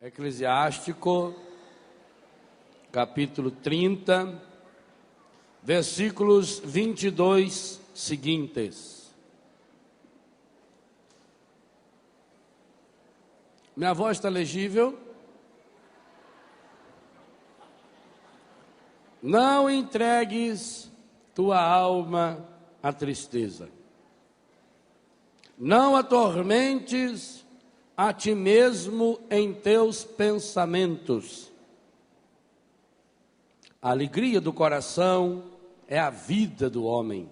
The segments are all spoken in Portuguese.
Eclesiástico, capítulo 30, versículos 22 seguintes. Minha voz está legível? Não entregues tua alma à tristeza. Não atormentes a ti mesmo em teus pensamentos. A alegria do coração é a vida do homem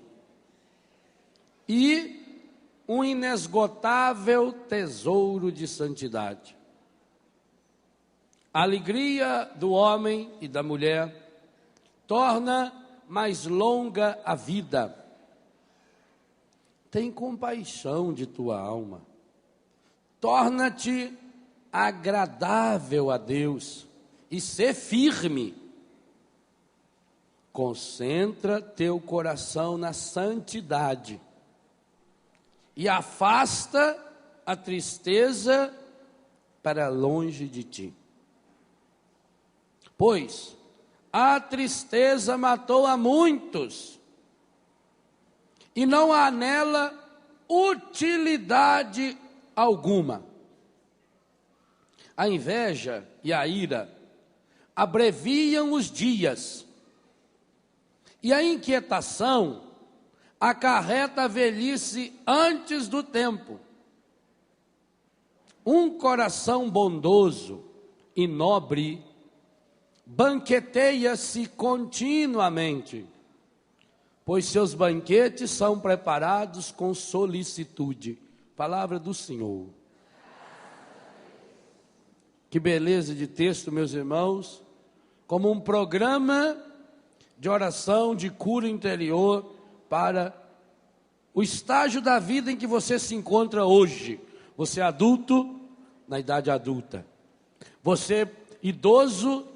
e um inesgotável tesouro de santidade. A alegria do homem e da mulher torna mais longa a vida. Tem compaixão de tua alma. Torna-te agradável a Deus e sê firme. Concentra teu coração na santidade e afasta a tristeza para longe de ti. Pois a tristeza matou a muitos e não há nela utilidade alguma. A inveja e a ira abreviam os dias, e a inquietação acarreta a velhice antes do tempo. Um coração bondoso e nobre banqueteia-se continuamente, pois seus banquetes são preparados com solicitude. Palavra do Senhor. Que beleza de texto, meus irmãos, como um programa de oração, de cura interior para o estágio da vida em que você se encontra hoje. Você é adulto, na idade adulta. Você idoso,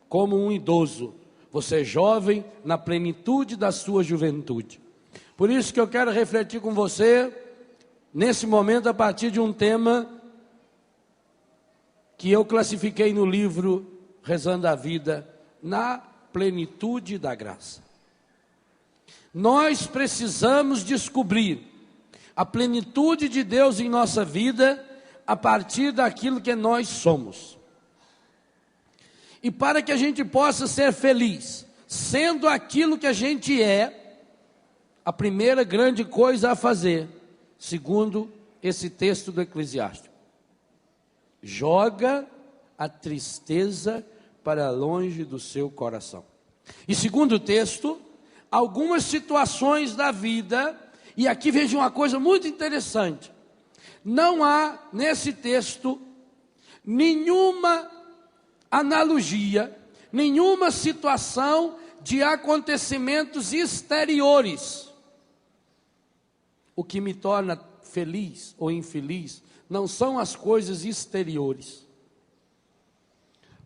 como um idoso. Você é jovem, na plenitude da sua juventude. Por isso que eu quero refletir com você nesse momento, a partir de um tema que eu classifiquei no livro Rezando a Vida, na plenitude da graça. Nós precisamos descobrir a plenitude de Deus em nossa vida a partir daquilo que nós somos. E para que a gente possa ser feliz, sendo aquilo que a gente é, a primeira grande coisa a fazer, segundo esse texto do Eclesiástico: joga a tristeza para longe do seu coração. E segundo o texto, algumas situações da vida, e aqui veja uma coisa muito interessante: não há nesse texto nenhuma analogia, nenhuma situação de acontecimentos exteriores. O que me torna feliz ou infeliz não são as coisas exteriores.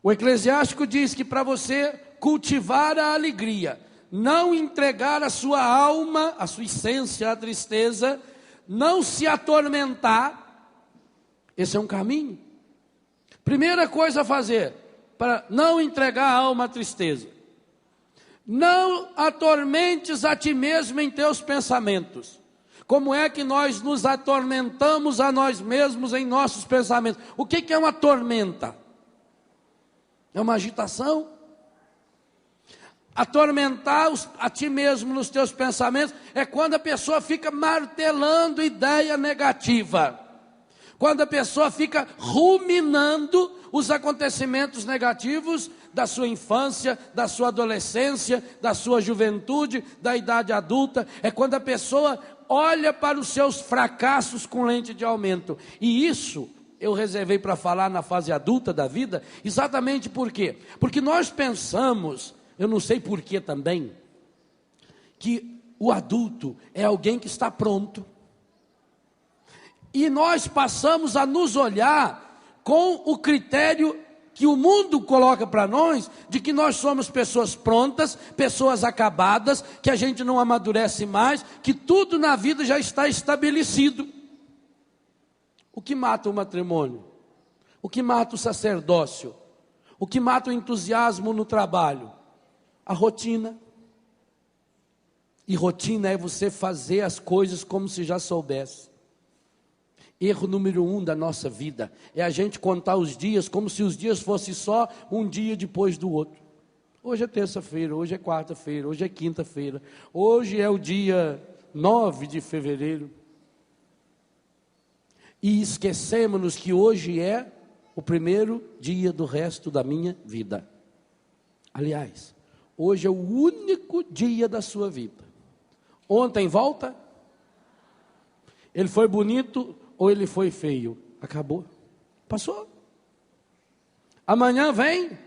O Eclesiástico diz que para você cultivar a alegria, não entregar a sua alma, a sua essência à tristeza, não se atormentar, esse é um caminho. Primeira coisa a fazer para não entregar a alma à tristeza: não atormentes a ti mesmo em teus pensamentos. Como é que nós nos atormentamos a nós mesmos em nossos pensamentos? O que é uma tormenta? É uma agitação. Atormentar a ti mesmo nos teus pensamentos é quando a pessoa fica martelando ideia negativa. Quando a pessoa fica ruminando os acontecimentos negativos da sua infância, da sua adolescência, da sua juventude, da idade adulta. É quando a pessoa olha para os seus fracassos com lente de aumento. E isso eu reservei para falar na fase adulta da vida, exatamente por quê? Porque nós pensamos, eu não sei por quê também, que o adulto é alguém que está pronto. E nós passamos a nos olhar com o critério que o mundo coloca para nós, de que nós somos pessoas prontas, pessoas acabadas, que a gente não amadurece mais, que tudo na vida já está estabelecido. O que mata o matrimônio? O que mata o sacerdócio? O que mata o entusiasmo no trabalho? A rotina. E rotina é você fazer as coisas como se já soubesse. Erro número 1 da nossa vida é a gente contar os dias como se os dias fossem só um dia depois do outro. Hoje é terça-feira, hoje é quarta-feira, hoje é quinta-feira, hoje é o dia 9 de fevereiro. E esquecemos-nos que hoje é o primeiro dia do resto da minha vida. Aliás, hoje é o único dia da sua vida. Ontem volta? Ele foi bonito ou ele foi feio? Acabou. Passou. Amanhã vem.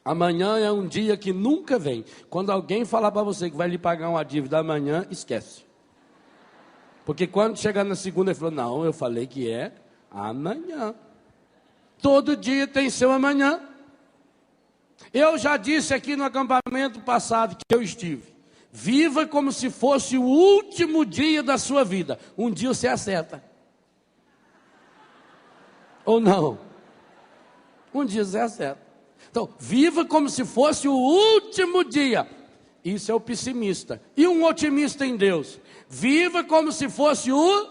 Amanhã é um dia que nunca vem. Quando alguém falar para você que vai lhe pagar uma dívida amanhã, esquece. Porque quando chegar na segunda, ele falou, não, eu falei que é amanhã. Todo dia tem seu amanhã. Eu já disse aqui no acampamento passado que eu estive. Viva como se fosse o último dia da sua vida. Um dia você acerta. Ou não? Um dia você acerta. Então, viva como se fosse o último dia. Isso é o pessimista. E um otimista em Deus? Viva como se fosse o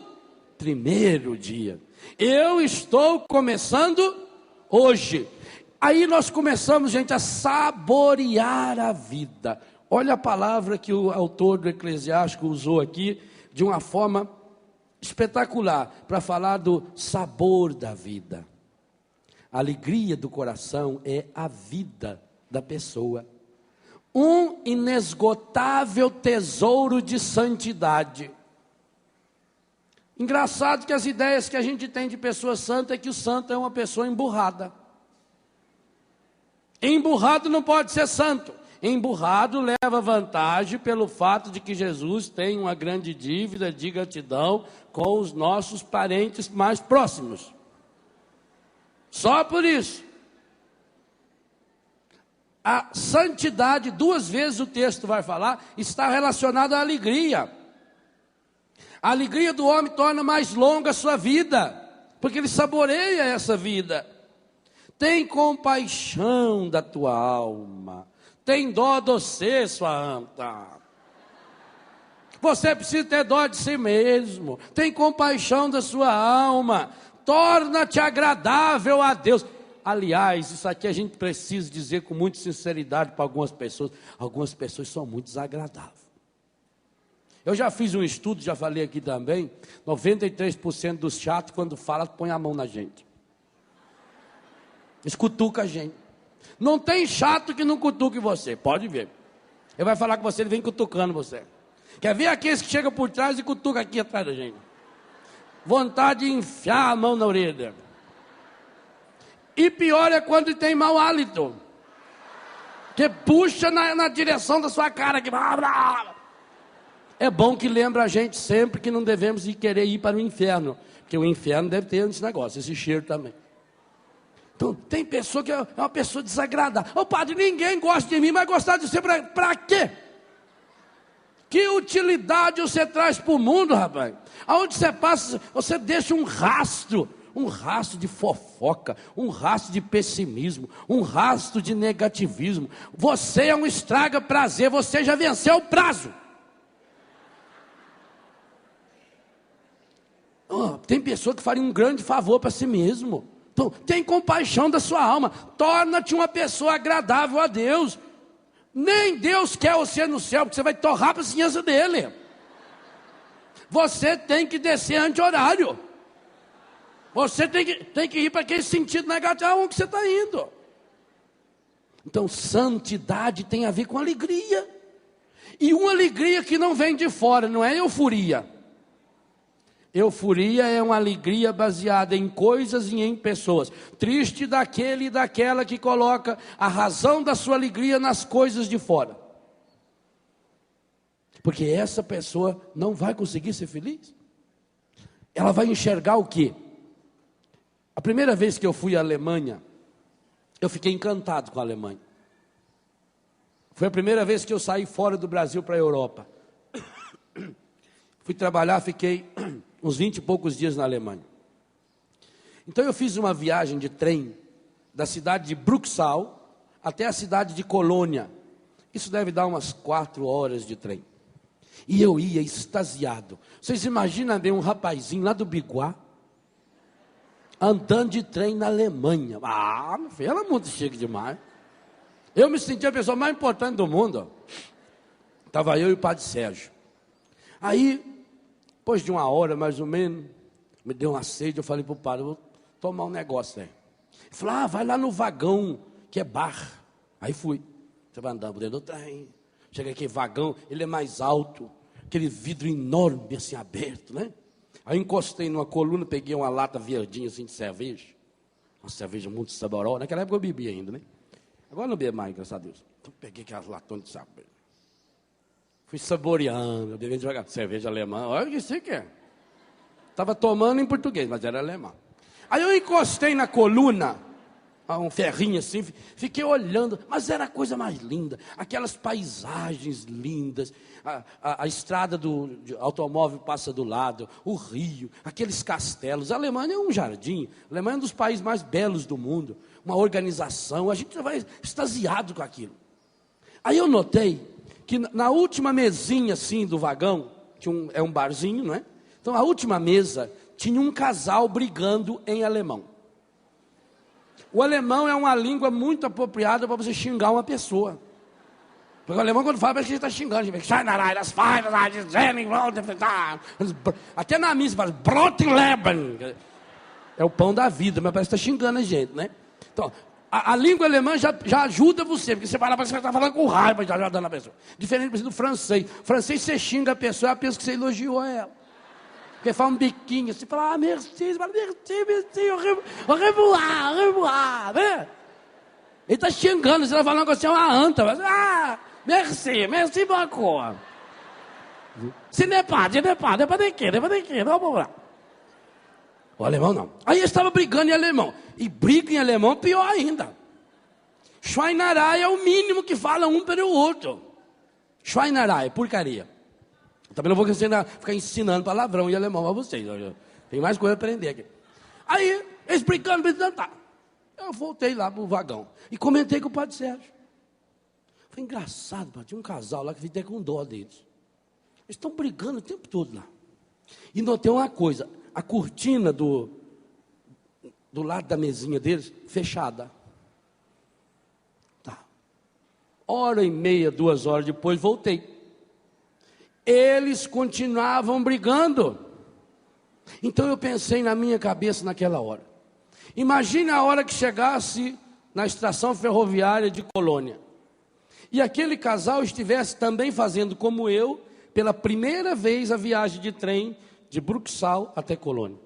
primeiro dia. Eu estou começando hoje. Aí nós começamos, gente, a saborear a vida. Olha a palavra que o autor do Eclesiástico usou aqui, de uma forma espetacular, para falar do sabor da vida. A alegria do coração é a vida da pessoa. Um inesgotável tesouro de santidade. Engraçado que as ideias que a gente tem de pessoa santa é que o santo é uma pessoa emburrada. Emburrado não pode ser santo. Emburrado leva vantagem pelo fato de que Jesus tem uma grande dívida de gratidão com os nossos parentes mais próximos. Só por isso. A santidade, 2 vezes o texto vai falar, está relacionada à alegria. A alegria do homem torna mais longa a sua vida, porque ele saboreia essa vida. Tem compaixão da tua alma. Tem dó de você, sua anta. Você precisa ter dó de si mesmo. Tem compaixão da sua alma. Torna-te agradável a Deus. Aliás, isso aqui a gente precisa dizer com muita sinceridade para algumas pessoas. Algumas pessoas são muito desagradáveis. Eu já fiz um estudo, já falei aqui também. 93% dos chatos, quando fala, põe a mão na gente. Eles cutucam a gente. Não tem chato que não cutuque você, pode ver. Ele vai falar com você, ele vem cutucando você. Quer ver aqueles que chegam por trás e cutucam aqui atrás da gente? Vontade de enfiar a mão na orelha. E pior é quando tem mau hálito. Que puxa na direção da sua cara. Que... É bom que lembra a gente sempre que não devemos querer ir para o inferno. Porque o inferno deve ter esse negócio, esse cheiro também. Então, tem pessoa que é uma pessoa desagradável. Ô padre, ninguém gosta de mim, mas gostar de você para quê? Que utilidade você traz para o mundo, rapaz? Aonde você passa, você deixa um rastro de fofoca, um rastro de pessimismo, um rastro de negativismo. Você é um estraga-prazer, você já venceu o prazo. Tem pessoa que faria um grande favor para si mesmo. Então, tem compaixão da sua alma. Torna-te uma pessoa agradável a Deus. Nem Deus quer você no céu, porque você vai torrar para a ciência dele. Você tem que descer anti-horário. Você tem que ir para aquele sentido negativo onde você está indo. Então, santidade tem a ver com alegria. E uma alegria que não vem de fora, não é euforia. Euforia é uma alegria baseada em coisas e em pessoas. Triste daquele e daquela que coloca a razão da sua alegria nas coisas de fora. Porque essa pessoa não vai conseguir ser feliz. Ela vai enxergar o quê? A primeira vez que eu fui à Alemanha, eu fiquei encantado com a Alemanha. Foi a primeira vez que eu saí fora do Brasil para a Europa. Fui trabalhar, fiquei uns 20 e poucos dias na Alemanha. Então eu fiz uma viagem de trem da cidade de Bruxal até a cidade de Colônia. Isso deve dar umas 4 horas de trem. E eu ia extasiado. Vocês imaginam bem um rapazinho lá do Biguá, andando de trem na Alemanha. Ah, meu filho, era muito chique demais. Eu me sentia a pessoa mais importante do mundo. Estava eu e o padre Sérgio. Aí, depois de 1 hora mais ou menos, me deu uma sede, eu falei para o padre, vou tomar um negócio aí. Ele falou, vai lá no vagão, que é bar. Aí fui. Você vai andando dentro do trem. Chega aqui, vagão, ele é mais alto, aquele vidro enorme assim aberto, né? Aí encostei numa coluna, peguei uma lata verdinha assim de cerveja. Uma cerveja muito saborosa. Naquela época eu bebia ainda, né? Agora não bebo mais, graças a Deus. Então peguei aquelas latões de cerveja. Fui saboreando, bebendo devagar. Cerveja alemã, olha o que você quer. Estava tomando em português, mas era alemã. Aí eu encostei na coluna, um ferrinho assim, fiquei olhando, mas era a coisa mais linda, aquelas paisagens lindas, a estrada do automóvel passa do lado, o rio, aqueles castelos. A Alemanha é um jardim, a Alemanha é um dos países mais belos do mundo, uma organização, a gente vai extasiado com aquilo. Aí eu notei que na última mesinha assim do vagão, que é um barzinho, não é? Então a última mesa tinha um casal brigando em alemão. O alemão é uma língua muito apropriada para você xingar uma pessoa. Porque o alemão, quando fala, parece que ele está xingando. Até na missa fala, Brotleben. É o pão da vida, mas parece que está xingando a gente, né? Então, a língua alemã já ajuda você, porque você fala, parece que você está falando com raiva, já dando a pessoa. Diferente, por exemplo, do francês. O francês, você xinga a pessoa, ela pensa que você elogiou ela. Porque fala um biquinho, você fala, merci, você fala, merci, au revoir, né? Ele está xingando, você está falando que você é uma anta, mas, merci beaucoup. Se não é pá, de quê, vamos lá. O alemão não. Aí eles estavam brigando em alemão. E briga em alemão pior ainda. Schweinerei é o mínimo que fala um pelo outro. Schweinerei, porcaria. Também não vou ficar ensinando palavrão em alemão para vocês. Tem mais coisa para aprender aqui. Aí, eles brincando, tá. Eu voltei lá pro vagão. E comentei com o padre Sérgio. Foi engraçado, padre. Tinha um casal lá que fiquei com dó deles. Eles estão brigando o tempo todo lá. E notei uma coisa. A cortina do lado da mesinha deles, fechada. Tá. 1h30, 2 horas depois, voltei. Eles continuavam brigando. Então eu pensei na minha cabeça naquela hora. Imagine a hora que chegasse na estação ferroviária de Colônia. E aquele casal estivesse também fazendo como eu, pela primeira vez a viagem de trem de Bruxal até Colônia.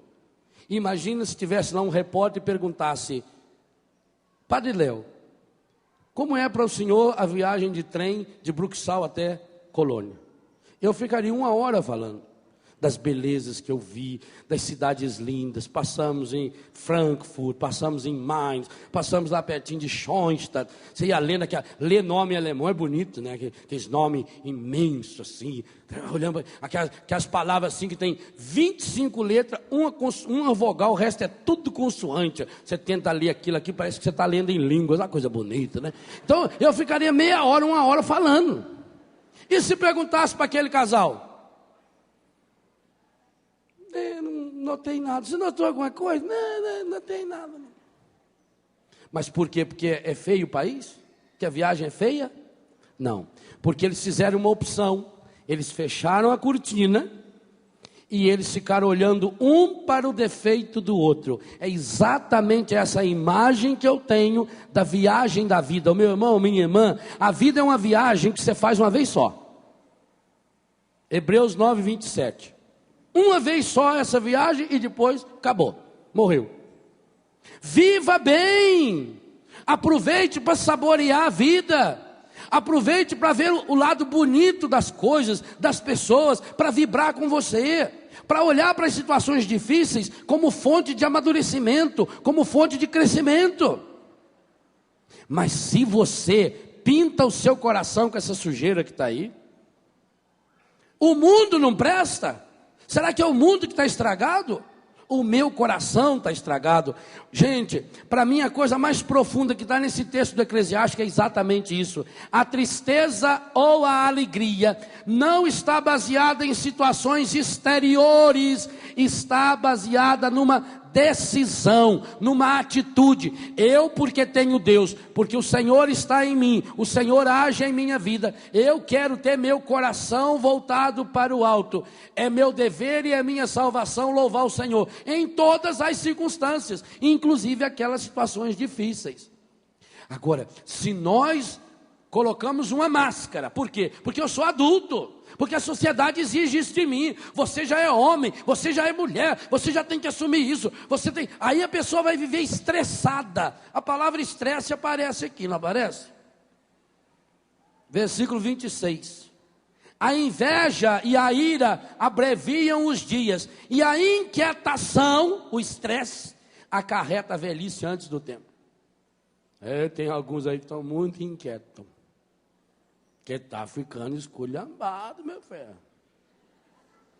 Imagina se tivesse lá um repórter e perguntasse, Padre Léo, como é para o senhor a viagem de trem de Bruxal até Colônia? Eu ficaria 1 hora falando das belezas que eu vi, das cidades lindas. Passamos em Frankfurt, passamos em Mainz, passamos lá pertinho de Schoenstatt. Você ia lendo, ler nome em alemão é bonito, né? Aqueles nomes imensos assim, olhando aquelas palavras assim que tem 25 letras, uma vogal, o resto é tudo consoante. Você tenta ler aquilo aqui, parece que você está lendo em línguas, uma coisa bonita, né? Então eu ficaria meia hora, 1 hora falando. E se perguntasse para aquele casal? Não notei nada. Você notou alguma coisa? Não notei nada. Não. Mas por quê? Porque é feio o país? Que a viagem é feia? Não. Porque eles fizeram uma opção. Eles fecharam a cortina e eles ficaram olhando um para o defeito do outro. É exatamente essa imagem que eu tenho da viagem da vida. O meu irmão, minha irmã, a vida é uma viagem que você faz uma vez só. Hebreus 9, 27. Uma vez só essa viagem e depois acabou, morreu. Viva bem, aproveite para saborear a vida, aproveite para ver o lado bonito das coisas, das pessoas, para vibrar com você, para olhar para as situações difíceis como fonte de amadurecimento, como fonte de crescimento. Mas se você pinta o seu coração com essa sujeira que está aí, o mundo não presta? Será que é o mundo que está estragado? o meu coração está estragado. Gente, para mim a coisa mais profunda que está nesse texto do Eclesiástico é exatamente isso. A tristeza ou a alegria não está baseada em situações exteriores, está baseada numa decisão, numa atitude. Eu, porque tenho Deus, porque o Senhor está em mim, o Senhor age em minha vida, eu quero ter meu coração voltado para o alto. É meu dever e é minha salvação louvar o Senhor em todas as circunstâncias, inclusive aquelas situações difíceis. Agora, se nós colocamos uma máscara, por quê? Porque eu sou adulto, porque a sociedade exige isso de mim. Você já é homem, você já é mulher, você já tem que assumir isso. Aí a pessoa vai viver estressada. A palavra estresse aparece aqui, não aparece? Versículo 26. A inveja e a ira abreviam os dias, e a inquietação, o estresse, acarreta a velhice antes do tempo. Tem alguns aí que estão muito inquietos. Que está ficando esculhambado, meu filho.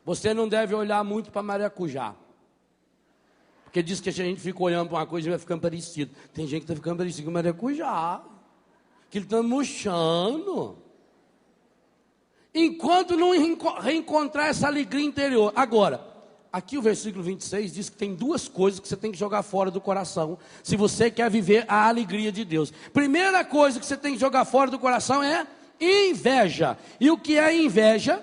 Você não deve olhar muito para maracujá. Porque diz que a gente fica olhando para uma coisa e vai ficando parecido. Tem gente que está ficando parecido com maracujá. Que ele está murchando. Enquanto não reencontrar essa alegria interior. Agora, aqui o versículo 26 diz que tem duas coisas que você tem que jogar fora do coração, se você quer viver a alegria de Deus. Primeira coisa que você tem que jogar fora do coração é inveja. E o que é inveja?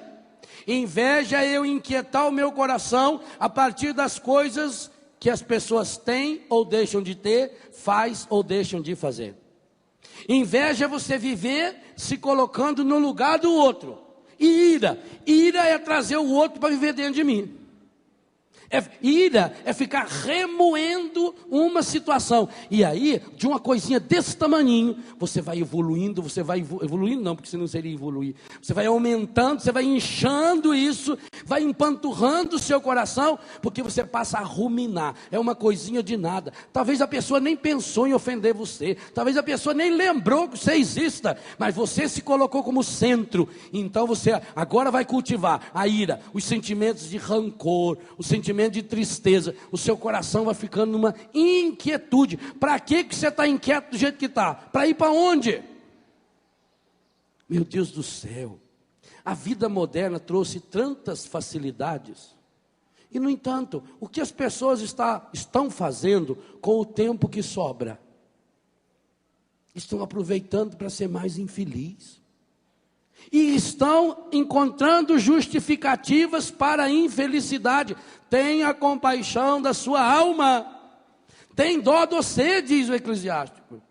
Inveja é eu inquietar o meu coração a partir das coisas que as pessoas têm ou deixam de ter, faz ou deixam de fazer. Inveja é você viver se colocando no lugar do outro. E ira é trazer o outro para viver dentro de mim. Ira é ficar remoendo uma situação. E aí, de uma coisinha desse tamaninho, você vai evoluindo, evoluindo não, porque senão seria evoluir. Você vai aumentando, você vai inchando isso, vai empanturrando o seu coração, porque você passa a ruminar. É uma coisinha de nada. Talvez a pessoa nem pensou em ofender você, talvez a pessoa nem lembrou que você exista, mas você se colocou como centro. Então você agora vai cultivar a ira, os sentimentos de rancor, os sentimentos de tristeza, o seu coração vai ficando numa inquietude. Para que você está inquieto do jeito que está? Para ir para onde? Meu Deus do céu, a vida moderna trouxe tantas facilidades, e no entanto, o que as pessoas estão fazendo com o tempo que sobra? Estão aproveitando para ser mais infeliz. E estão encontrando justificativas para a infelicidade. Tenha compaixão da sua alma. Tem dó de você, diz o Eclesiástico.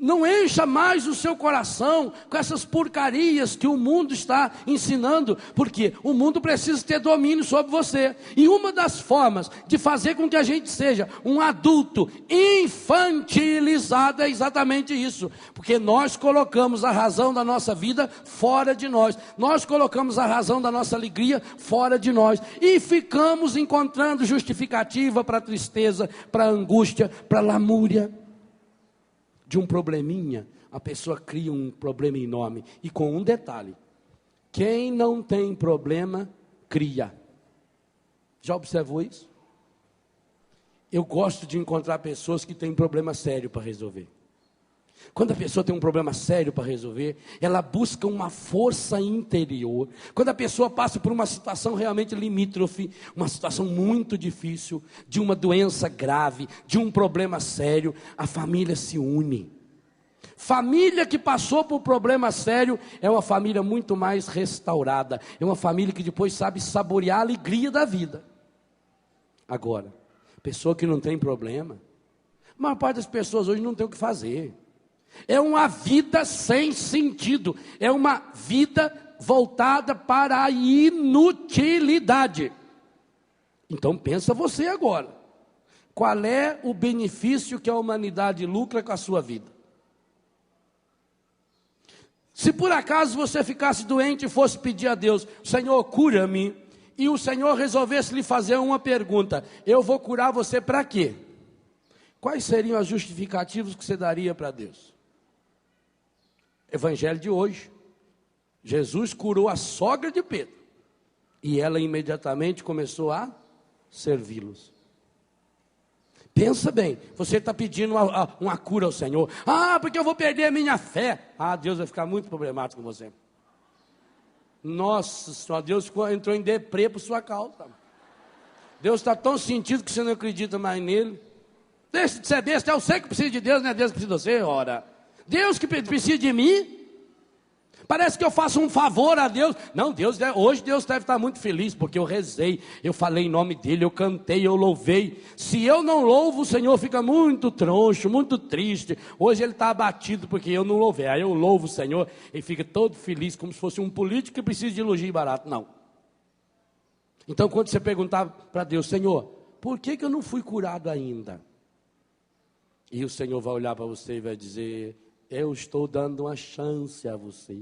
Não encha mais o seu coração com essas porcarias que o mundo está ensinando, porque o mundo precisa ter domínio sobre você. E uma das formas de fazer com que a gente seja um adulto infantilizado é exatamente isso, porque nós colocamos a razão da nossa vida fora de nós, nós colocamos a razão da nossa alegria fora de nós, e ficamos encontrando justificativa para a tristeza, para a angústia, para a lamúria. De um probleminha, a pessoa cria um problema enorme. E com um detalhe: quem não tem problema, cria. Já observou isso? Eu gosto de encontrar pessoas que têm problema sério para resolver. Quando a pessoa tem um problema sério para resolver, ela busca uma força interior. Quando a pessoa passa por uma situação realmente limítrofe, uma situação muito difícil, de uma doença grave, de um problema sério, a família se une. Família que passou por problema sério é uma família muito mais restaurada. É uma família que depois sabe saborear a alegria da vida. Agora, pessoa que não tem problema, a maior parte das pessoas hoje não tem o que fazer. É uma vida sem sentido, é uma vida voltada para a inutilidade. Então pensa você agora, qual é o benefício que a humanidade lucra com a sua vida? Se por acaso você ficasse doente e fosse pedir a Deus, Senhor, cura-me, e o Senhor resolvesse lhe fazer uma pergunta, eu vou curar você para quê? Quais seriam as justificativas que você daria para Deus? Evangelho de hoje, Jesus curou a sogra de Pedro, e ela imediatamente começou a servi-los. Pensa bem, você está pedindo uma cura ao Senhor. Ah, porque eu vou perder a minha fé. Ah, Deus vai ficar muito problemático com você. Nossa Senhora, Deus entrou em deprê por sua causa. Deus está tão sentido que você não acredita mais nele. Deixa de ser besta, eu sei que precisa de Deus, não é Deus que precisa de você, ora. Deus que precisa de mim. Parece que eu faço um favor a Deus. Não, hoje Deus deve estar muito feliz, porque eu rezei, eu falei em nome dele, eu cantei, eu louvei. Se eu não louvo, o Senhor fica muito troncho, muito triste. Hoje ele está abatido porque eu não louvei. Aí eu louvo o Senhor, ele fica todo feliz, como se fosse um político que precisa de elogio barato. Não. Então quando você perguntar para Deus, Senhor, por que eu não fui curado ainda? E o Senhor vai olhar para você e vai dizer, eu estou dando uma chance a você.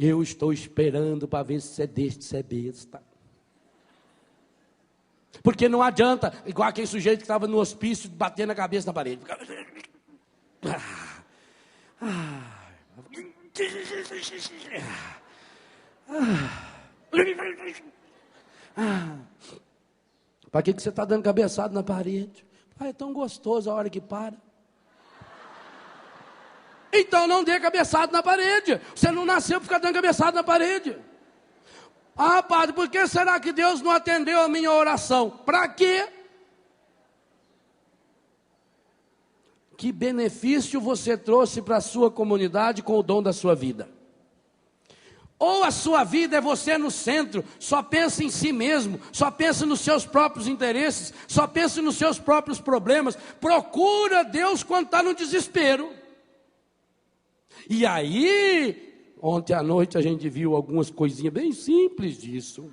Eu estou esperando para ver se você deixa de ser besta. Porque não adianta, igual aquele sujeito que estava no hospício, batendo a cabeça na parede. Para que você está dando cabeçada na parede? É tão gostoso a hora que para. Então não dê cabeçada na parede. Você não nasceu para ficar dando cabeçada na parede. Ah, padre, por que será que Deus não atendeu a minha oração? Para quê? Que benefício você trouxe para a sua comunidade com o dom da sua vida? Ou a sua vida é você no centro, só pensa em si mesmo, só pensa nos seus próprios interesses, só pensa nos seus próprios problemas, procura Deus quando está no desespero. E aí, ontem à noite a gente viu algumas coisinhas bem simples disso.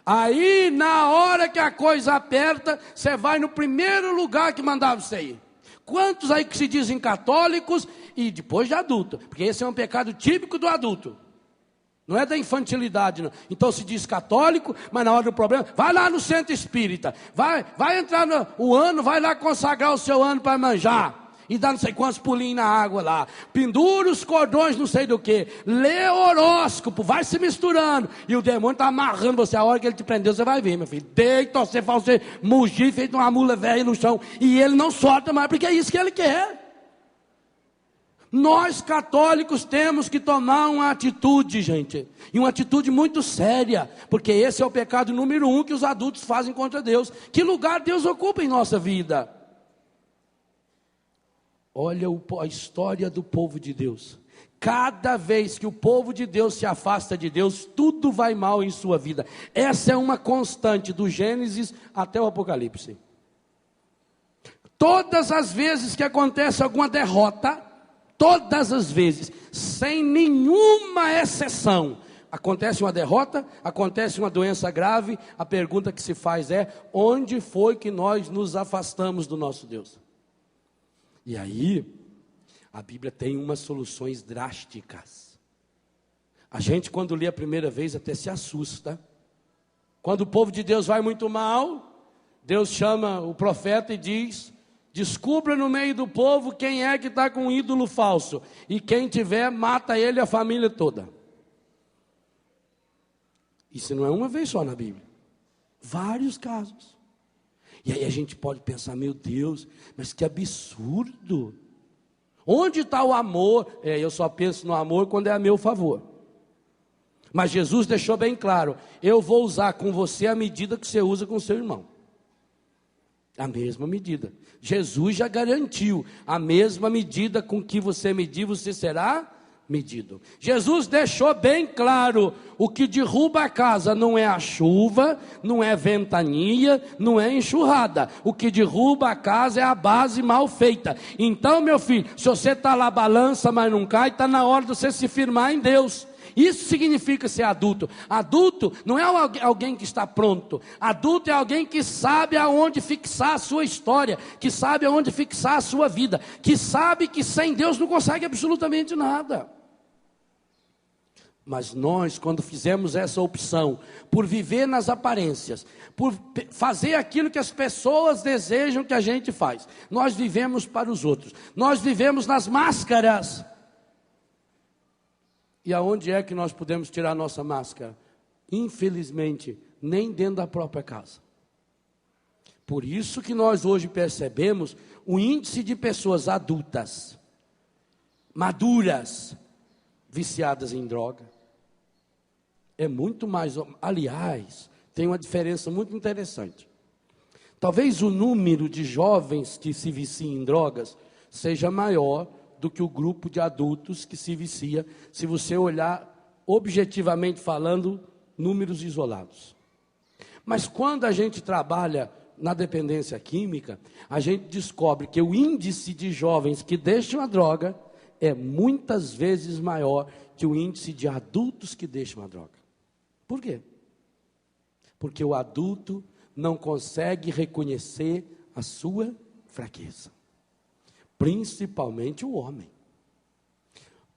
Aí, na hora que a coisa aperta, você vai no primeiro lugar que mandava você ir. Quantos aí que se dizem católicos e depois de adulto? Porque esse é um pecado típico do adulto. Não é da infantilidade, não. Então se diz católico, mas na hora do problema, vai lá no centro espírita. Vai entrar o ano, vai lá consagrar o seu ano para manjar. E dá não sei quantos pulinhos na água lá. Pendura os cordões não sei do que. Lê horóscopo, vai se misturando. E o demônio está amarrando você. A hora que ele te prendeu, você vai ver, meu filho. Deita, você faz você mugir, feito uma mula velha no chão. E ele não solta mais, porque é isso que ele quer. Nós católicos temos que tomar uma atitude, gente. E uma atitude muito séria. Porque esse é o pecado número 1 que os adultos fazem contra Deus. Que lugar Deus ocupa em nossa vida? Olha a história do povo de Deus. Cada vez que o povo de Deus se afasta de Deus, tudo vai mal em sua vida. Essa é uma constante do Gênesis até o Apocalipse. Todas as vezes que acontece alguma derrota, todas as vezes, sem nenhuma exceção, acontece uma derrota, acontece uma doença grave, a pergunta que se faz é, onde foi que nós nos afastamos do nosso Deus? E aí, a Bíblia tem umas soluções drásticas. A gente quando lê a primeira vez até se assusta. Quando o povo de Deus vai muito mal, Deus chama o profeta e diz, descubra no meio do povo quem é que está com um ídolo falso. E quem tiver, mata ele e a família toda. Isso não é uma vez só na Bíblia. Vários casos. E aí a gente pode pensar, meu Deus, mas que absurdo. Onde está o amor? Eu só penso no amor quando é a meu favor. Mas Jesus deixou bem claro, eu vou usar com você a medida que você usa com seu irmão. A mesma medida. Jesus já garantiu, a mesma medida com que você medir, você será medido. Jesus deixou bem claro, o que derruba a casa não é a chuva, não é ventania, não é enxurrada. O que derruba a casa é a base mal feita. Então, meu filho, se você está lá balança, mas não cai, está na hora de você se firmar em Deus. Isso significa ser adulto. Adulto não é alguém que está pronto. Adulto é alguém que sabe aonde fixar a sua história, que sabe aonde fixar a sua vida, que sabe que sem Deus não consegue absolutamente nada. Mas nós, quando fizemos essa opção, por viver nas aparências, por fazer aquilo que as pessoas desejam que a gente faz, nós vivemos para os outros, nós vivemos nas máscaras. E aonde é que nós podemos tirar a nossa máscara? Infelizmente, nem dentro da própria casa. Por isso que nós hoje percebemos o índice de pessoas adultas, maduras, viciadas em droga. É muito mais, aliás, tem uma diferença muito interessante. Talvez o número de jovens que se viciam em drogas seja maior do que o grupo de adultos que se vicia, se você olhar objetivamente falando, números isolados. Mas quando a gente trabalha na dependência química, a gente descobre que o índice de jovens que deixam a droga é muitas vezes maior que o índice de adultos que deixam a droga. Por quê? Porque o adulto não consegue reconhecer a sua fraqueza. Principalmente o homem.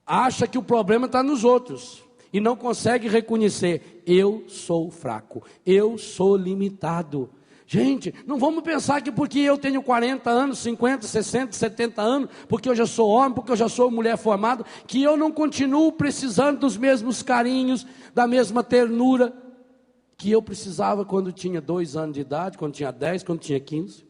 Acha que o problema está nos outros e não consegue reconhecer: eu sou fraco, eu sou limitado. Gente, não vamos pensar que porque eu tenho 40 anos, 50, 60, 70 anos, porque eu já sou homem, porque eu já sou mulher formada, que eu não continuo precisando dos mesmos carinhos, da mesma ternura que eu precisava quando tinha 2 anos de idade, quando tinha 10, quando tinha 15.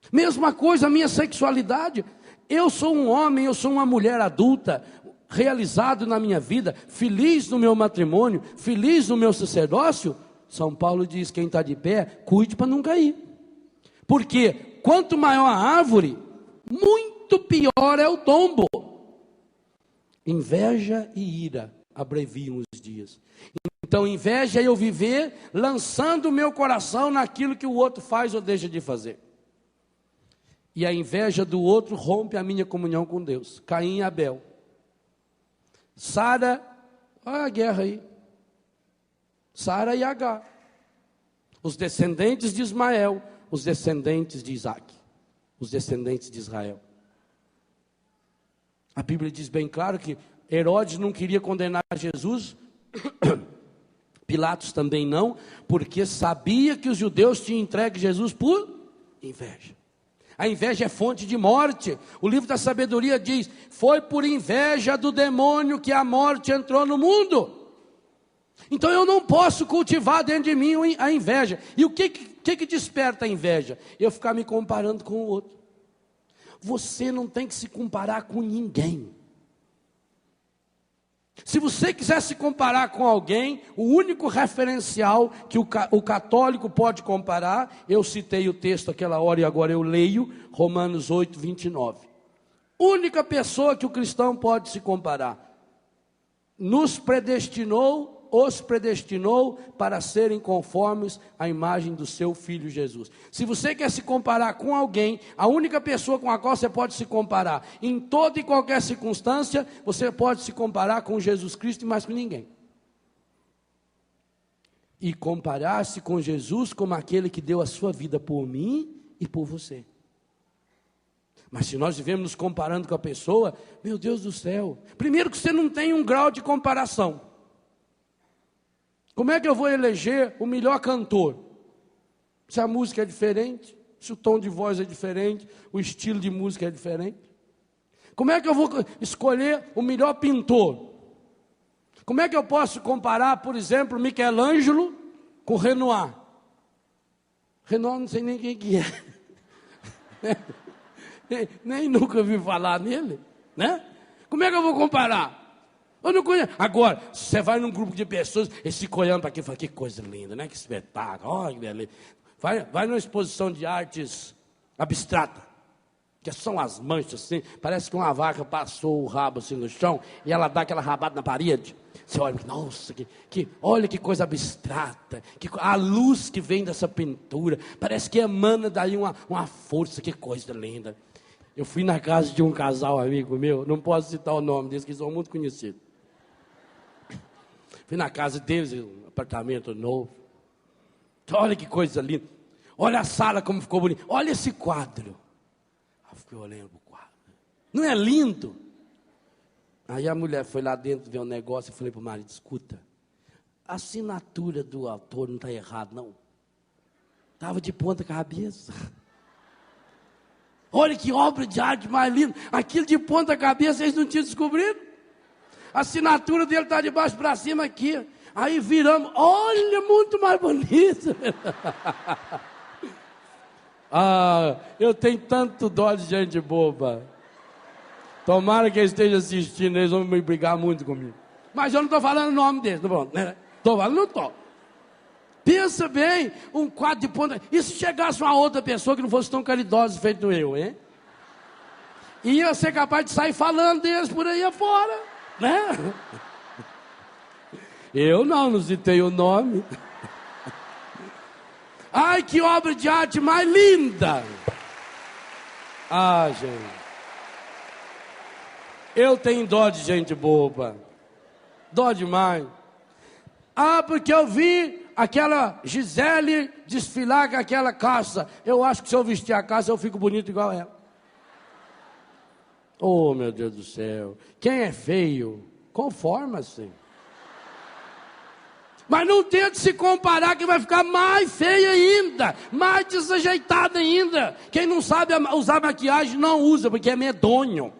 Mesma coisa a minha sexualidade. Eu sou um homem, eu sou uma mulher adulta, realizado na minha vida, feliz no meu matrimônio, feliz no meu sacerdócio. São Paulo diz: quem está de pé, cuide para não cair. Porque quanto maior a árvore, muito pior é o tombo. Inveja e ira abreviam os dias. Então inveja é eu viver lançando o meu coração naquilo que o outro faz ou deixa de fazer. E a inveja do outro rompe a minha comunhão com Deus. Caim e Abel. Sara, olha a guerra aí. Sara e Agar. Os descendentes de Ismael, os descendentes de Isaac, os descendentes de Israel. A Bíblia diz bem claro que Herodes não queria condenar Jesus, Pilatos também não, porque sabia que os judeus tinham entregue Jesus por inveja. A inveja é fonte de morte. O livro da sabedoria diz: foi por inveja do demônio que a morte entrou no mundo. Então eu não posso cultivar dentro de mim a inveja. E o que desperta a inveja? Eu ficar me comparando com o outro. Você não tem que se comparar com ninguém. Se você quiser se comparar com alguém, o único referencial que o católico pode comparar, eu citei o texto aquela hora e agora eu leio, Romanos 8, 29. Única pessoa que o cristão pode se comparar. Os predestinou para serem conformes à imagem do seu Filho Jesus. Se você quer se comparar com alguém, a única pessoa com a qual você pode se comparar, em toda e qualquer circunstância, você pode se comparar com Jesus Cristo e mais com ninguém. E comparar-se com Jesus como aquele que deu a sua vida por mim e por você. Mas se nós vivemos nos comparando com a pessoa, meu Deus do céu, primeiro que você não tem um grau de comparação. Como é que eu vou eleger o melhor cantor? Se a música é diferente, se o tom de voz é diferente, o estilo de música é diferente. Como é que eu vou escolher o melhor pintor? Como é que eu posso comparar, por exemplo, Michelangelo com Renoir? Renoir não sei nem quem que é. nem nunca ouvi falar nele, né? Como é que eu vou comparar? Eu não conheço. Agora, você vai num grupo de pessoas, eles ficam olhando para aquilo e falam: que coisa linda, né? Que espetáculo, olha que beleza. Vai numa exposição de artes abstrata, que são as manchas assim, parece que uma vaca passou o rabo assim no chão, e ela dá aquela rabada na parede. Você olha, nossa, olha que coisa abstrata, a luz que vem dessa pintura, parece que emana daí uma força, que coisa linda. Eu fui na casa de um casal amigo meu, não posso citar o nome deles, que são muito conhecidos. Fui na casa deles, um apartamento novo. Olha que coisa linda. Olha a sala como ficou bonita. Olha esse quadro. Eu fiquei olhando para o quadro. Não é lindo? Aí a mulher foi lá dentro ver um negócio e falei para o marido: escuta, a assinatura do autor não está errada, não. Estava de ponta cabeça. Olha que obra de arte mais linda. Aquilo de ponta cabeça eles não tinham descobrido. A assinatura dele está de baixo para cima aqui. Aí viramos, olha, muito mais bonito. Ah, eu tenho tanto dó de gente boba. Tomara que eles estejam assistindo, eles vão me brigar muito comigo. Mas eu não estou falando o nome deles, tá bom? Estou falando, não estou. Pensa bem, um quadro de ponta. E se chegasse uma outra pessoa que não fosse tão caridosa feito eu, hein? Ia ser capaz de sair falando deles por aí afora, né? Eu não citei o nome. Ai, que obra de arte mais linda! Ah, gente. Eu tenho dó de gente boba. Dó demais. Ah, porque eu vi aquela Gisele desfilar com aquela calça. Eu acho que se eu vestir a calça, eu fico bonito igual ela. Oh, meu Deus do céu. Quem é feio, conforma-se. Mas não tente se comparar, que vai ficar mais feia ainda, mais desajeitada ainda. Quem não sabe usar maquiagem, não usa, porque é medonho.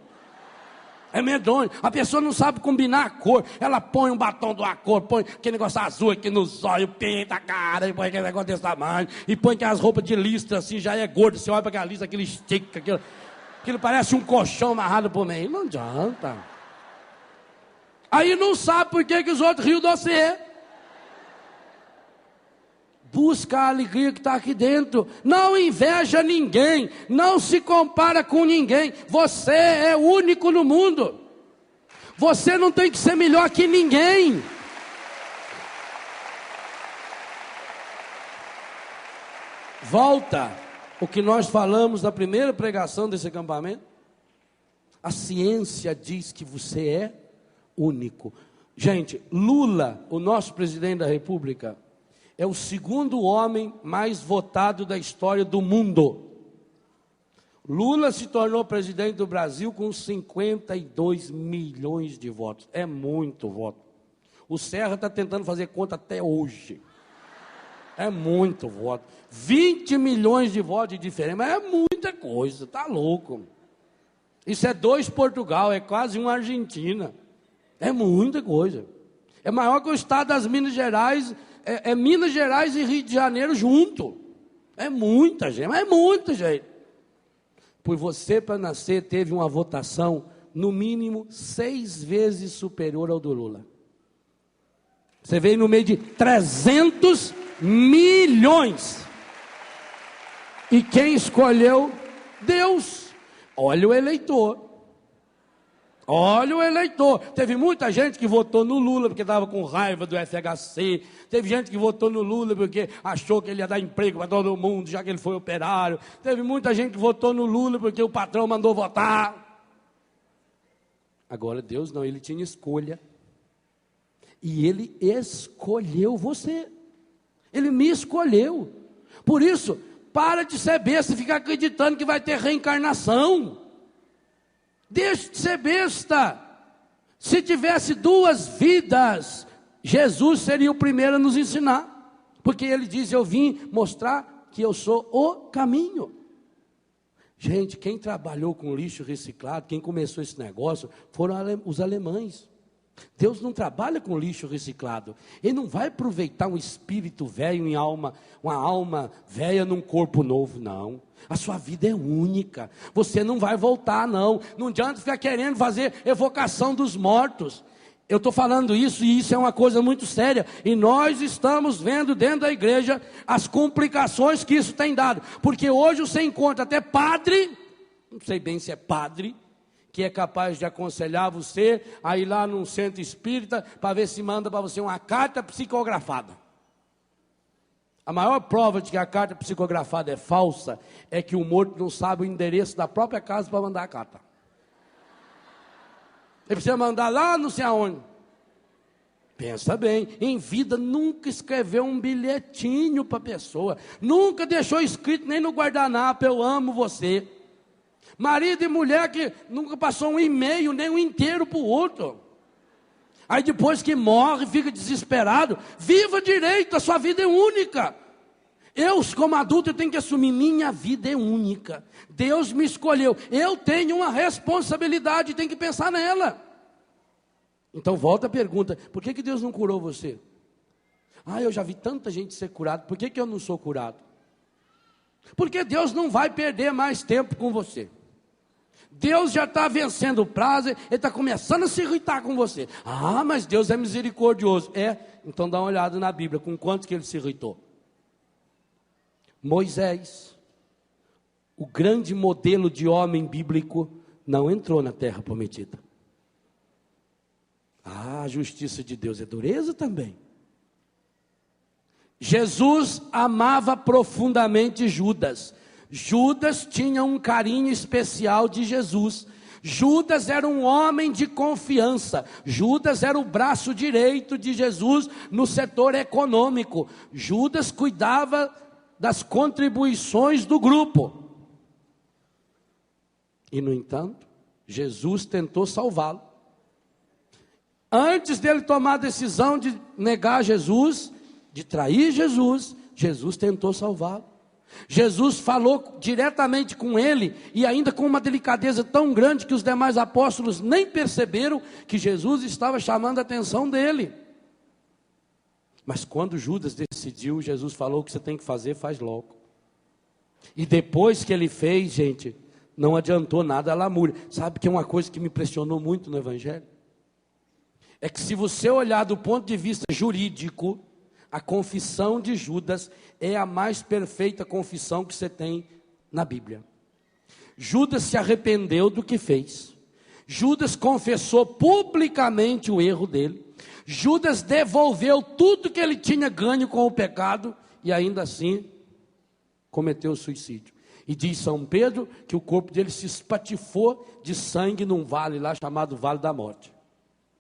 É medonho. A pessoa não sabe combinar a cor. Ela põe um batom de uma cor, põe aquele negócio azul aqui nos olhos, pinta a cara, e põe aquele negócio desse tamanho, e põe aquelas roupas de listra assim, já é gordo. Você olha para aquela listra, aquele estica, aquilo parece um colchão amarrado por meio. Não adianta. Aí não sabe por que os outros riam de você. Busca a alegria que está aqui dentro. Não inveja ninguém. Não se compara com ninguém. Você é único no mundo. Você não tem que ser melhor que ninguém. Volta o que nós falamos na primeira pregação desse acampamento. A ciência diz que você é único. Gente, Lula, o nosso presidente da República, é o segundo homem mais votado da história do mundo. Lula se tornou presidente do Brasil com 52 milhões de votos. É muito voto. O Serra está tentando fazer conta até hoje. É muito voto. 20 milhões de votos de diferença. Mas é muita coisa, tá louco. Isso é 2 Portugal, é quase uma Argentina. É muita coisa. É maior que o estado das Minas Gerais. É Minas Gerais e Rio de Janeiro junto. É muita gente, mas é muita gente. Por você, para nascer, teve uma votação, no mínimo, 6 vezes superior ao do Lula. Você veio no meio de 300 milhões. E quem escolheu? Deus. Olha o eleitor. Olha o eleitor. Teve muita gente que votou no Lula porque estava com raiva do FHC. Teve gente que votou no Lula porque achou que ele ia dar emprego para todo mundo, já que ele foi operário. Teve muita gente que votou no Lula porque o patrão mandou votar. Agora Deus não, ele tinha escolha. E ele escolheu você. Ele me escolheu. Por isso, para de ser besta e ficar acreditando que vai ter reencarnação. Deixe de ser besta. Se tivesse 2 vidas, Jesus seria o primeiro a nos ensinar. Porque ele diz, eu vim mostrar que eu sou o caminho. Gente, quem trabalhou com lixo reciclado, quem começou esse negócio, foram os alemães. Deus não trabalha com lixo reciclado. Ele não vai aproveitar um espírito velho em alma, uma alma velha num corpo novo, não. A sua vida é única. Você não vai voltar, não. Não adianta ficar querendo fazer evocação dos mortos. Eu estou falando isso e isso é uma coisa muito séria. E nós estamos vendo dentro da igreja as complicações que isso tem dado. Porque hoje você encontra até padre, não sei bem se é padre, que é capaz de aconselhar você a ir lá num centro espírita para ver se manda para você uma carta psicografada. A maior prova de que a carta psicografada é falsa é que o morto não sabe o endereço da própria casa para mandar a carta. Ele precisa mandar lá não sei aonde. Pensa bem, em vida nunca escreveu um bilhetinho para a pessoa. Nunca deixou escrito nem no guardanapo, eu amo você. Marido e mulher que nunca passou um e-mail, nem um inteiro para o outro. Aí depois que morre, fica desesperado. Viva direito, a sua vida é única. Eu, como adulto, eu tenho que assumir, minha vida é única. Deus me escolheu. Eu tenho uma responsabilidade, tenho que pensar nela. Então volta a pergunta, por que Deus não curou você? Ah, eu já vi tanta gente ser curada, por que eu não sou curado? Porque Deus não vai perder mais tempo com você. Deus já está vencendo o prazo, Ele está começando a se irritar com você. Ah, mas Deus é misericordioso. Então dá uma olhada na Bíblia, com quantos que Ele se irritou. Moisés, o grande modelo de homem bíblico, não entrou na terra prometida. A justiça de Deus é dureza também. Jesus amava profundamente Judas. Judas tinha um carinho especial de Jesus. Judas era um homem de confiança. Judas era o braço direito de Jesus no setor econômico. Judas cuidava das contribuições do grupo. E no entanto, Jesus tentou salvá-lo. Antes dele tomar a decisão de negar Jesus, de trair Jesus, Jesus tentou salvá-lo. Jesus falou diretamente com ele, e ainda com uma delicadeza tão grande que os demais apóstolos nem perceberam que Jesus estava chamando a atenção dele. Mas quando Judas decidiu, Jesus falou: o que você tem que fazer, faz logo. E depois que ele fez, gente, não adiantou nada a lamúria. Sabe que é uma coisa que me impressionou muito no Evangelho? É que se você olhar do ponto de vista jurídico, a confissão de Judas é a mais perfeita confissão que você tem na Bíblia. Judas se arrependeu do que fez. Judas confessou publicamente o erro dele. Judas devolveu tudo que ele tinha ganho com o pecado e ainda assim cometeu suicídio. E diz São Pedro que o corpo dele se espatifou de sangue num vale lá chamado Vale da Morte.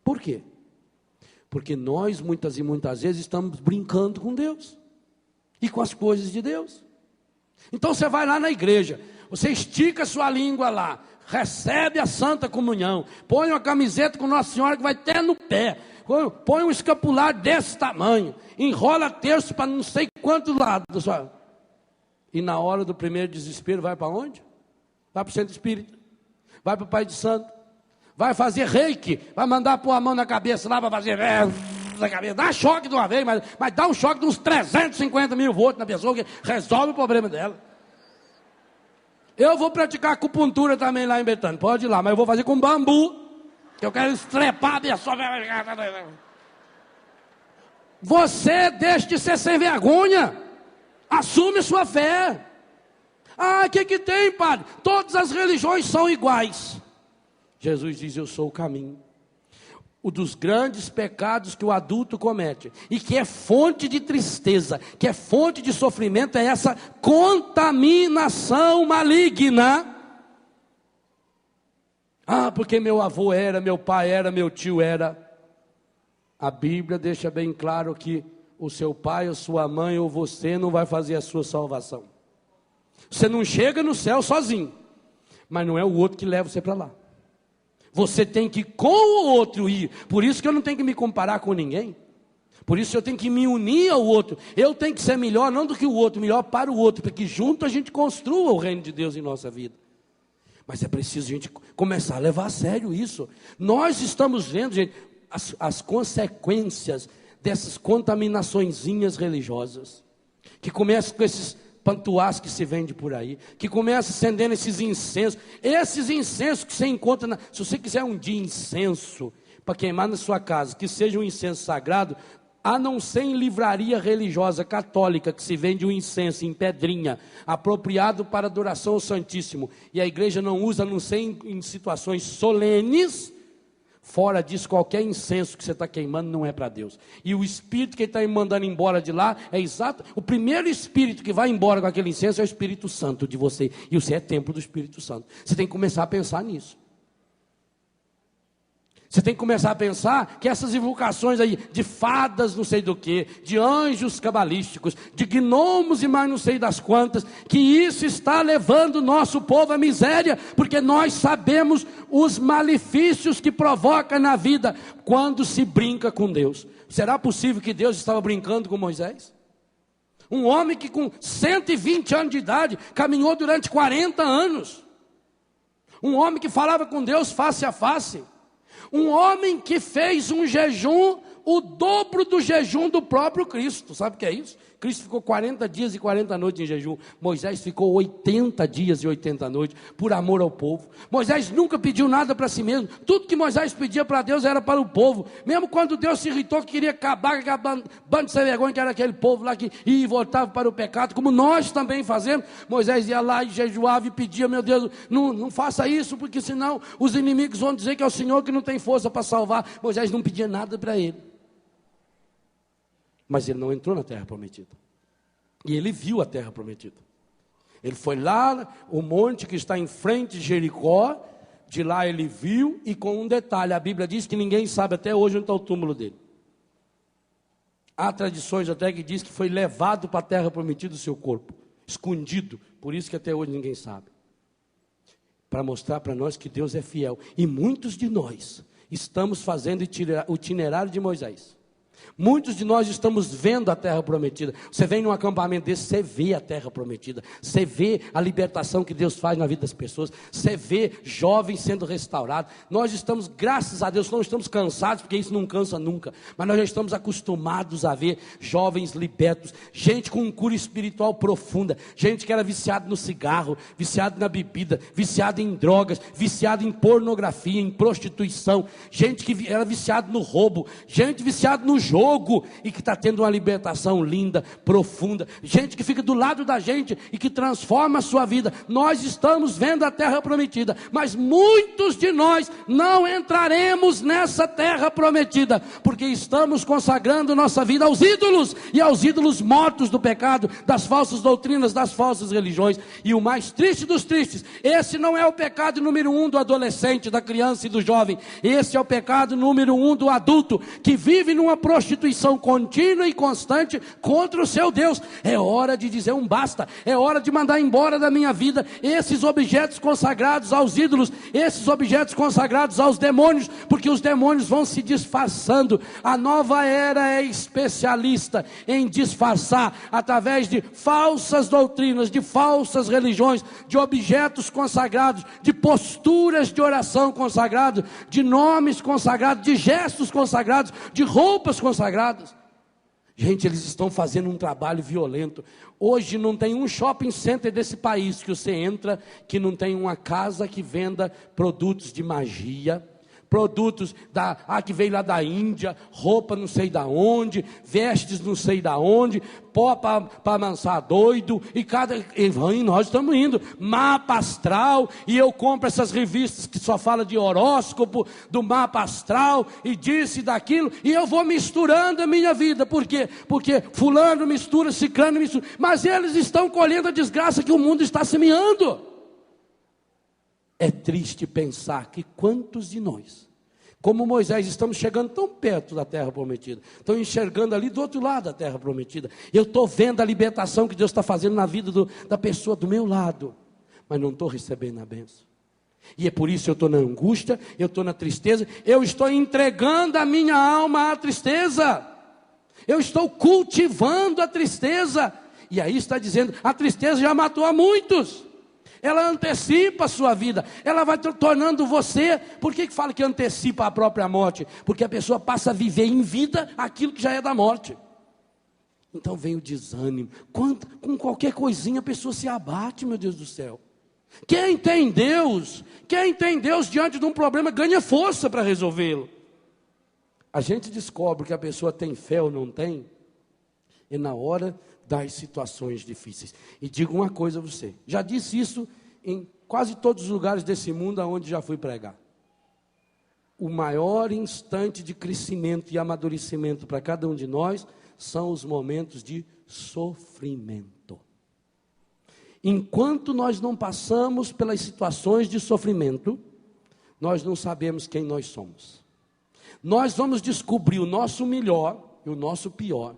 Por quê? Porque nós muitas e muitas vezes estamos brincando com Deus e com as coisas de Deus. Então você vai lá na igreja, você estica a sua língua lá, recebe a Santa Comunhão, põe uma camiseta com Nossa Senhora que vai até no pé, põe um escapular desse tamanho, enrola terço para não sei quantos lados. E na hora do primeiro desespero vai para onde? Vai para o centro espírita, vai para o Pai de Santo, vai fazer reiki, vai mandar pôr a mão na cabeça lá para fazer na cabeça, dá choque de uma vez, mas dá um choque de uns 350 mil volts na pessoa, que resolve o problema dela. Eu vou praticar acupuntura também lá em Betânia, pode ir lá, mas eu vou fazer com bambu, que eu quero estrepar a pessoa. Você deixa de ser sem vergonha, assume sua fé. Ah, o que tem, padre? Todas as religiões são iguais. Jesus diz: eu sou o caminho. O dos grandes pecados que o adulto comete, e que é fonte de tristeza, que é fonte de sofrimento, é essa contaminação maligna. Ah, porque meu avô era, meu pai era, meu tio era. A Bíblia deixa bem claro que o seu pai, ou sua mãe, ou você não vai fazer a sua salvação. Você não chega no céu sozinho, mas não é o outro que leva você para lá. Você tem que com o outro ir. Por isso que eu não tenho que me comparar com ninguém. Por isso eu tenho que me unir ao outro. Eu tenho que ser melhor, não do que o outro, melhor para o outro, para que junto a gente construa o reino de Deus em nossa vida. Mas é preciso a gente começar a levar a sério isso. Nós estamos vendo, gente, as consequências dessas contaminaçõezinhas religiosas, que começam com esses pantuás que se vende por aí, que começa acendendo esses incensos que você encontra, se você quiser um dia incenso para queimar na sua casa, que seja um incenso sagrado, a não ser em livraria religiosa católica, que se vende um incenso em pedrinha, apropriado para adoração ao Santíssimo, e a igreja não usa, a não ser em situações solenes. Fora disso, qualquer incenso que você está queimando não é para Deus. E o espírito que ele está mandando embora de lá é exato. O primeiro espírito que vai embora com aquele incenso é o Espírito Santo de você. E você é templo do Espírito Santo. Você tem que começar a pensar nisso. Você tem que começar a pensar que essas invocações aí de fadas não sei do que, de anjos cabalísticos, de gnomos e mais não sei das quantas, que isso está levando o nosso povo à miséria, porque nós sabemos os malefícios que provoca na vida quando se brinca com Deus. Será possível que Deus estava brincando com Moisés? Um homem que com 120 anos de idade caminhou durante 40 anos. Um homem que falava com Deus face a face. Um homem que fez um jejum, o dobro do jejum do próprio Cristo. Sabe o que é isso? Cristo ficou 40 dias e 40 noites em jejum. Moisés ficou 80 dias e 80 noites, por amor ao povo. Moisés nunca pediu nada para si mesmo. Tudo que Moisés pedia para Deus era para o povo. Mesmo quando Deus se irritou, que queria acabar com aquela bando de sem vergonha, que era aquele povo lá que ia e voltava para o pecado, como nós também fazemos. Moisés ia lá e jejuava e pedia: meu Deus, não faça isso, porque senão os inimigos vão dizer que é o Senhor que não tem força para salvar. Moisés não pedia nada para ele. Mas ele não entrou na terra prometida. E ele viu a terra prometida. Ele foi lá, o monte que está em frente de Jericó. De lá ele viu, e com um detalhe: a Bíblia diz que ninguém sabe até hoje onde está o túmulo dele. Há tradições até que diz que foi levado para a terra prometida o seu corpo, escondido. Por isso que até hoje ninguém sabe. Para mostrar para nós que Deus é fiel. E muitos de nós estamos fazendo o itinerário de Moisés. Muitos de nós estamos vendo a terra prometida. Você vem num acampamento desse, você vê a terra prometida. Você vê a libertação que Deus faz na vida das pessoas. Você vê jovens sendo restaurados. Nós estamos, graças a Deus, não estamos cansados, porque isso não cansa nunca. Mas nós já estamos acostumados a ver jovens libertos. Gente com cura espiritual profunda. Gente que era viciado no cigarro, viciado na bebida, viciado em drogas, viciado em pornografia, em prostituição. Gente que era viciado no roubo. Gente viciado no jogo e que está tendo uma libertação linda, profunda. Gente que fica do lado da gente e que transforma a sua vida. Nós estamos vendo a terra prometida, mas muitos de nós não entraremos nessa terra prometida, porque estamos consagrando nossa vida aos ídolos, e aos ídolos mortos do pecado, das falsas doutrinas, das falsas religiões. E o mais triste dos tristes, esse não é o pecado número 1 do adolescente, da criança e do jovem. Esse é o pecado número 1 do adulto, que vive numa prostituição contínua e constante contra o seu Deus. É hora de dizer um basta. É hora de mandar embora da minha vida esses objetos consagrados aos ídolos, esses objetos consagrados aos demônios, porque os demônios vão se disfarçando. A nova era é especialista em disfarçar, através de falsas doutrinas, de falsas religiões, de objetos consagrados, de posturas de oração consagradas, de nomes consagrados, de gestos consagrados, de roupas consagradas. Gente, eles estão fazendo um trabalho violento. Hoje não tem um shopping center desse país que você entra que não tem uma casa que venda produtos de magia, produtos que veio lá da Índia, roupa não sei da onde, vestes não sei da onde, pó para amansar doido, e nós estamos indo, mapa astral, e eu compro essas revistas que só falam de horóscopo, do mapa astral, e disso e daquilo, e eu vou misturando a minha vida. Por quê? Porque fulano mistura, ciclano mistura, mas eles estão colhendo a desgraça que o mundo está semeando. É triste pensar que quantos de nós, como Moisés, estamos chegando tão perto da terra prometida, estão enxergando ali do outro lado da terra prometida. Eu estou vendo a libertação que Deus está fazendo na vida da pessoa do meu lado, mas não estou recebendo a bênção. E é por isso que eu estou na angústia, eu estou na tristeza, eu estou entregando a minha alma à tristeza, eu estou cultivando a tristeza. E aí está dizendo, a tristeza já matou a muitos. Ela antecipa a sua vida, ela vai tornando você. Por que fala que antecipa a própria morte? Porque a pessoa passa a viver em vida aquilo que já é da morte. Então vem o desânimo, com qualquer coisinha a pessoa se abate, meu Deus do céu. Quem tem Deus diante de um problema ganha força para resolvê-lo. A gente descobre que a pessoa tem fé ou não tem, e na hora das situações difíceis. E digo uma coisa a você, já disse isso em quase todos os lugares desse mundo aonde já fui pregar. O maior instante de crescimento e amadurecimento para cada um de nós são os momentos de sofrimento. Enquanto nós não passamos pelas situações de sofrimento, nós não sabemos quem nós somos. Nós vamos descobrir o nosso melhor e o nosso pior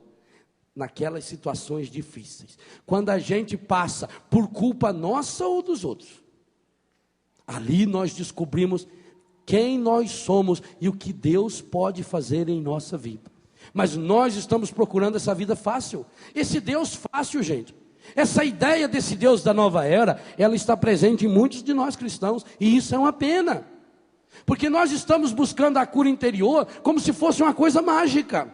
naquelas situações difíceis, quando a gente passa por culpa nossa ou dos outros. Ali nós descobrimos quem nós somos e o que Deus pode fazer em nossa vida. Mas nós estamos procurando essa vida fácil, esse Deus fácil, gente. Essa ideia desse Deus da nova era, ela está presente em muitos de nós cristãos, e isso é uma pena, porque nós estamos buscando a cura interior como se fosse uma coisa mágica.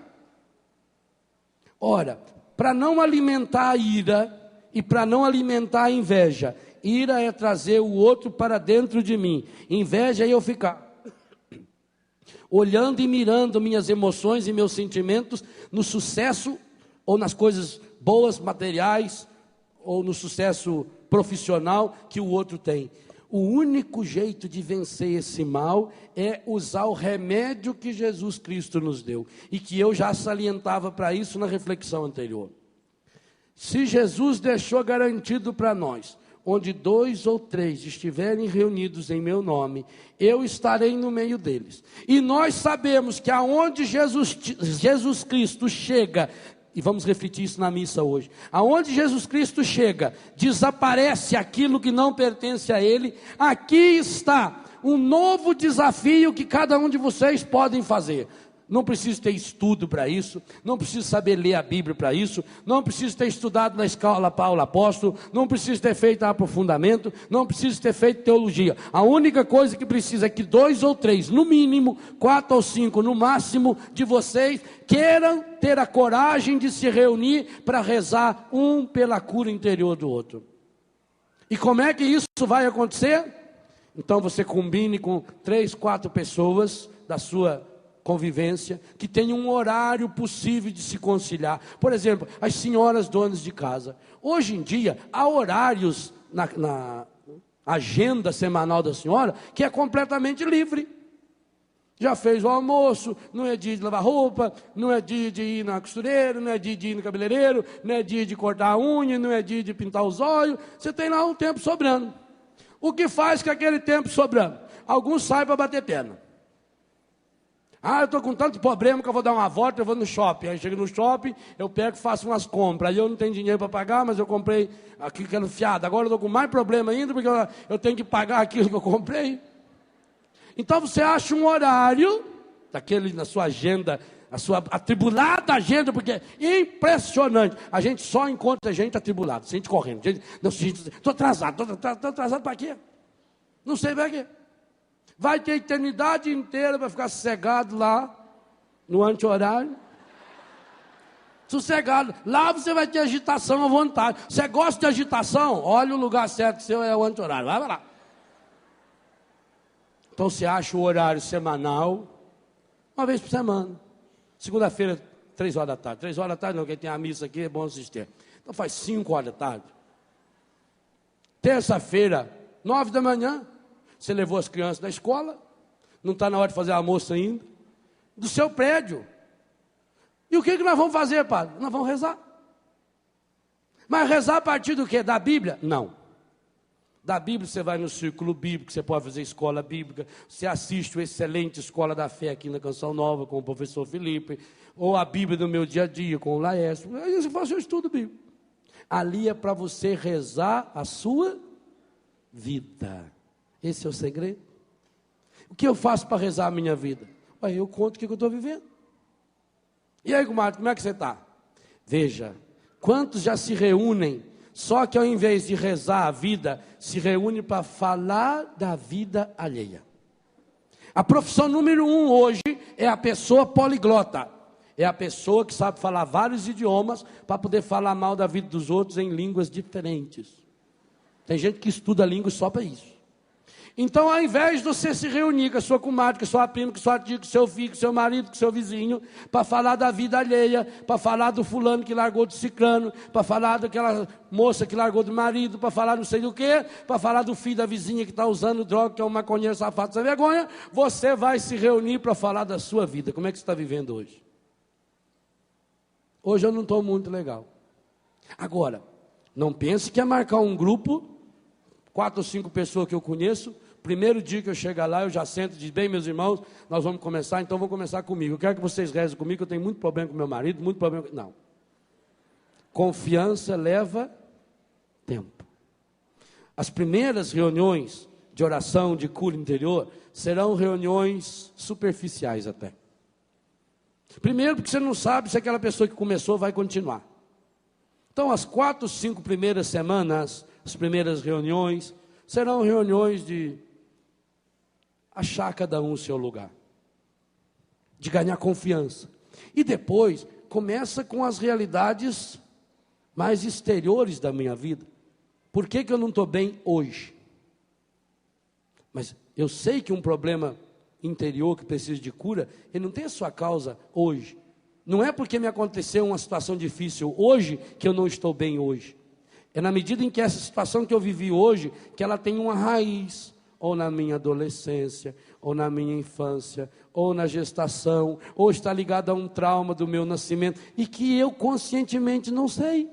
Ora, para não alimentar a ira e para não alimentar a inveja. Ira é trazer o outro para dentro de mim. Inveja é eu ficar olhando e mirando minhas emoções e meus sentimentos no sucesso ou nas coisas boas, materiais, ou no sucesso profissional que o outro tem. O único jeito de vencer esse mal é usar o remédio que Jesus Cristo nos deu, e que eu já salientava para isso na reflexão anterior. Se Jesus deixou garantido para nós, onde 2 ou 3 estiverem reunidos em meu nome, eu estarei no meio deles. E nós sabemos que aonde Jesus Cristo chega, e vamos refletir isso na missa hoje, aonde Jesus Cristo chega, desaparece aquilo que não pertence a Ele. Aqui está um novo desafio que cada um de vocês podem fazer. Não preciso ter estudo para isso, não preciso saber ler a Bíblia para isso, não preciso ter estudado na escola Paulo Apóstolo, não preciso ter feito aprofundamento, não preciso ter feito teologia. A única coisa que precisa é que 2 ou 3, no mínimo, 4 ou 5, no máximo, de vocês queiram ter a coragem de se reunir para rezar um pela cura interior do outro. E como é que isso vai acontecer? Então você combine com 3, 4 pessoas da sua convivência, que tem um horário possível de se conciliar. Por exemplo, as senhoras donas de casa. Hoje em dia, há horários na agenda semanal da senhora que é completamente livre. Já fez o almoço, não é dia de lavar roupa, não é dia de ir na costureira, não é dia de ir no cabeleireiro, não é dia de cortar a unha, não é dia de pintar os olhos. Você tem lá um tempo sobrando. O que faz com aquele tempo sobrando? Alguns saem para bater perna. Eu estou com tanto problema que eu vou dar uma volta, eu vou no shopping. Aí chego no shopping, eu pego e faço umas compras. Aí eu não tenho dinheiro para pagar, mas eu comprei aquilo que era fiado. Agora eu estou com mais problema ainda, porque eu tenho que pagar aquilo que eu comprei. Então você acha um horário, daquele na sua agenda, a sua atribulada agenda, porque é impressionante. A gente só encontra gente atribulada, gente correndo. Estou atrasado, estou atrasado para quê? Não sei para quê. Vai ter a eternidade inteira para ficar sossegado lá, no anti-horário. Sossegado. Lá você vai ter agitação à vontade. Você gosta de agitação? Olha o lugar certo seu, é o anti-horário. Vai lá. Então você acha o horário semanal, uma vez por semana. Segunda-feira, 3 horas da tarde. 3 horas da tarde não, quem tem a missa aqui é bom assistir. Então faz 5 horas da tarde. Terça-feira, 9 da manhã. Você levou as crianças da escola, não está na hora de fazer almoço ainda, do seu prédio. E o que nós vamos fazer, padre? Nós vamos rezar. Mas rezar a partir do quê? Da Bíblia? Não. Da Bíblia você vai no círculo bíblico, você pode fazer escola bíblica, você assiste o excelente Escola da Fé aqui na Canção Nova, com o professor Felipe, ou a Bíblia do meu dia a dia, com o Laércio. Aí você faz o estudo bíblico. Ali é para você rezar a sua vida. Esse é o segredo. O que eu faço para rezar a minha vida? Eu conto o que eu estou vivendo. E aí, comadre, como é que você está? Veja, quantos já se reúnem, só que ao invés de rezar a vida, se reúnem para falar da vida alheia. A profissão número 1 hoje é a pessoa poliglota. É a pessoa que sabe falar vários idiomas para poder falar mal da vida dos outros em línguas diferentes. Tem gente que estuda língua só para isso. Então, ao invés de você se reunir com a sua comadre, com a sua prima, com a sua tia, com o seu filho, com o seu marido, com o seu vizinho, para falar da vida alheia, para falar do fulano que largou do ciclano, para falar daquela moça que largou do marido, para falar não sei do que, para falar do filho da vizinha que está usando droga, que é um maconheiro safado sem vergonha, você vai se reunir para falar da sua vida. Como é que você está vivendo hoje? Hoje eu não estou muito legal. Agora, não pense que é marcar um grupo, 4 ou 5 pessoas que eu conheço. Primeiro dia que eu chegar lá, eu já sento e digo: bem, meus irmãos, nós vamos começar, então vamos começar comigo. Eu quero que vocês rezem comigo, que eu tenho muito problema com meu marido, muito problema. Não. Confiança leva tempo. As primeiras reuniões de oração, de cura interior, serão reuniões superficiais até. Primeiro, porque você não sabe se aquela pessoa que começou vai continuar. Então, as 4, 5 primeiras semanas, as primeiras reuniões, serão reuniões de achar cada um o seu lugar, de ganhar confiança. E depois, começa com as realidades mais exteriores da minha vida. Por que eu não estou bem hoje? Mas eu sei que um problema interior que precisa de cura, ele não tem a sua causa hoje. Não é porque me aconteceu uma situação difícil hoje que eu não estou bem hoje. É na medida em que essa situação que eu vivi hoje, que ela tem uma raiz, ou na minha adolescência, ou na minha infância, ou na gestação, ou está ligada a um trauma do meu nascimento, e que eu conscientemente não sei.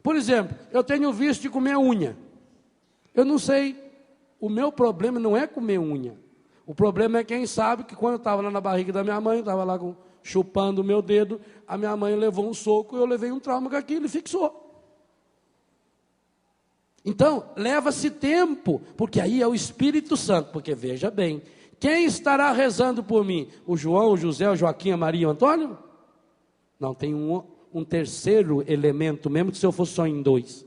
Por exemplo, eu tenho vício de comer unha. Eu não sei. O meu problema não é comer unha. O problema é quem sabe que quando eu estava lá na barriga da minha mãe, eu estava lá chupando o meu dedo, a minha mãe levou um soco e eu levei um trauma com aquilo e fixou. Então, leva-se tempo, porque aí é o Espírito Santo, porque veja bem, quem estará rezando por mim? O João, o José, o Joaquim, a Maria e o Antônio? Não, tem um terceiro elemento, mesmo que se eu for só em 2.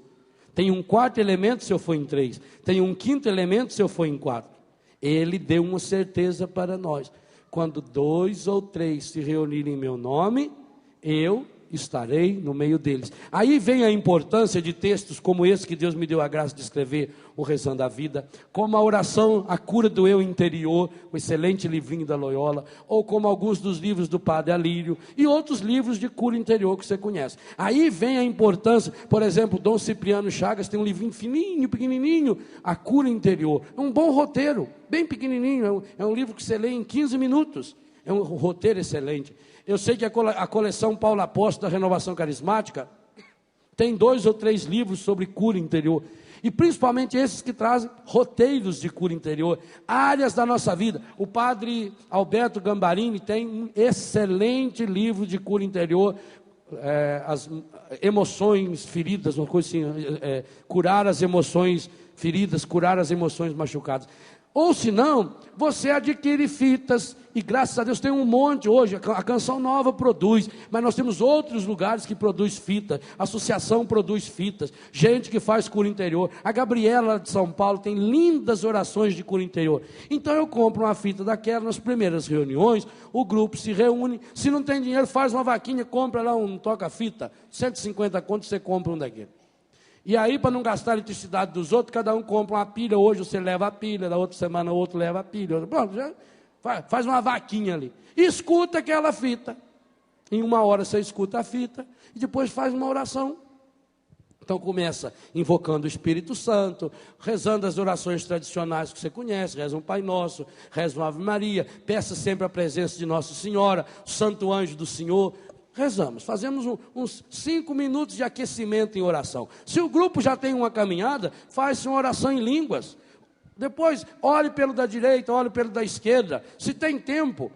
Tem um quarto elemento se eu for em 3. Tem um quinto elemento se eu for em 4. Ele deu uma certeza para nós. Quando 2 ou 3 se reunirem em meu nome, eu estarei no meio deles. Aí vem a importância de textos como esse que Deus me deu a graça de escrever, o Rezando a Vida, como a oração, a cura do eu interior, o excelente livrinho da Loyola, ou como alguns dos livros do Padre Alírio, e outros livros de cura interior que você conhece. Aí vem a importância, por exemplo, Dom Cipriano Chagas tem um livrinho fininho, pequenininho, a cura interior, é um bom roteiro, bem pequenininho, é um livro que você lê em 15 minutos, é um roteiro excelente. Eu sei que a coleção Paulo Apóstolo da Renovação Carismática tem 2 ou 3 livros sobre cura interior. E principalmente esses que trazem roteiros de cura interior, áreas da nossa vida. O padre Alberto Gambarini tem um excelente livro de cura interior, as emoções feridas, uma coisa assim, curar as emoções feridas, curar as emoções machucadas. Ou se não, você adquire fitas, e graças a Deus tem um monte hoje, a Canção Nova produz, mas nós temos outros lugares que produz fitas, a associação produz fitas, gente que faz cura interior, a Gabriela de São Paulo tem lindas orações de cura interior. Então eu compro uma fita daquela, nas primeiras reuniões, o grupo se reúne, se não tem dinheiro faz uma vaquinha, compra lá um toca-fita, 150 contos você compra um daquele. E aí, para não gastar a eletricidade dos outros, cada um compra uma pilha. Hoje você leva a pilha, da outra semana o outro leva a pilha. Pronto, já faz uma vaquinha ali. E escuta aquela fita. Em 1 hora você escuta a fita e depois faz uma oração. Então começa invocando o Espírito Santo, rezando as orações tradicionais que você conhece, reza um Pai Nosso, reza uma Ave Maria, peça sempre a presença de Nossa Senhora, o Santo Anjo do Senhor. Rezamos, fazemos uns 5 minutos de aquecimento em oração. Se o grupo já tem uma caminhada, faz uma oração em línguas. Depois, ore pelo da direita, ore pelo da esquerda. Se tem tempo,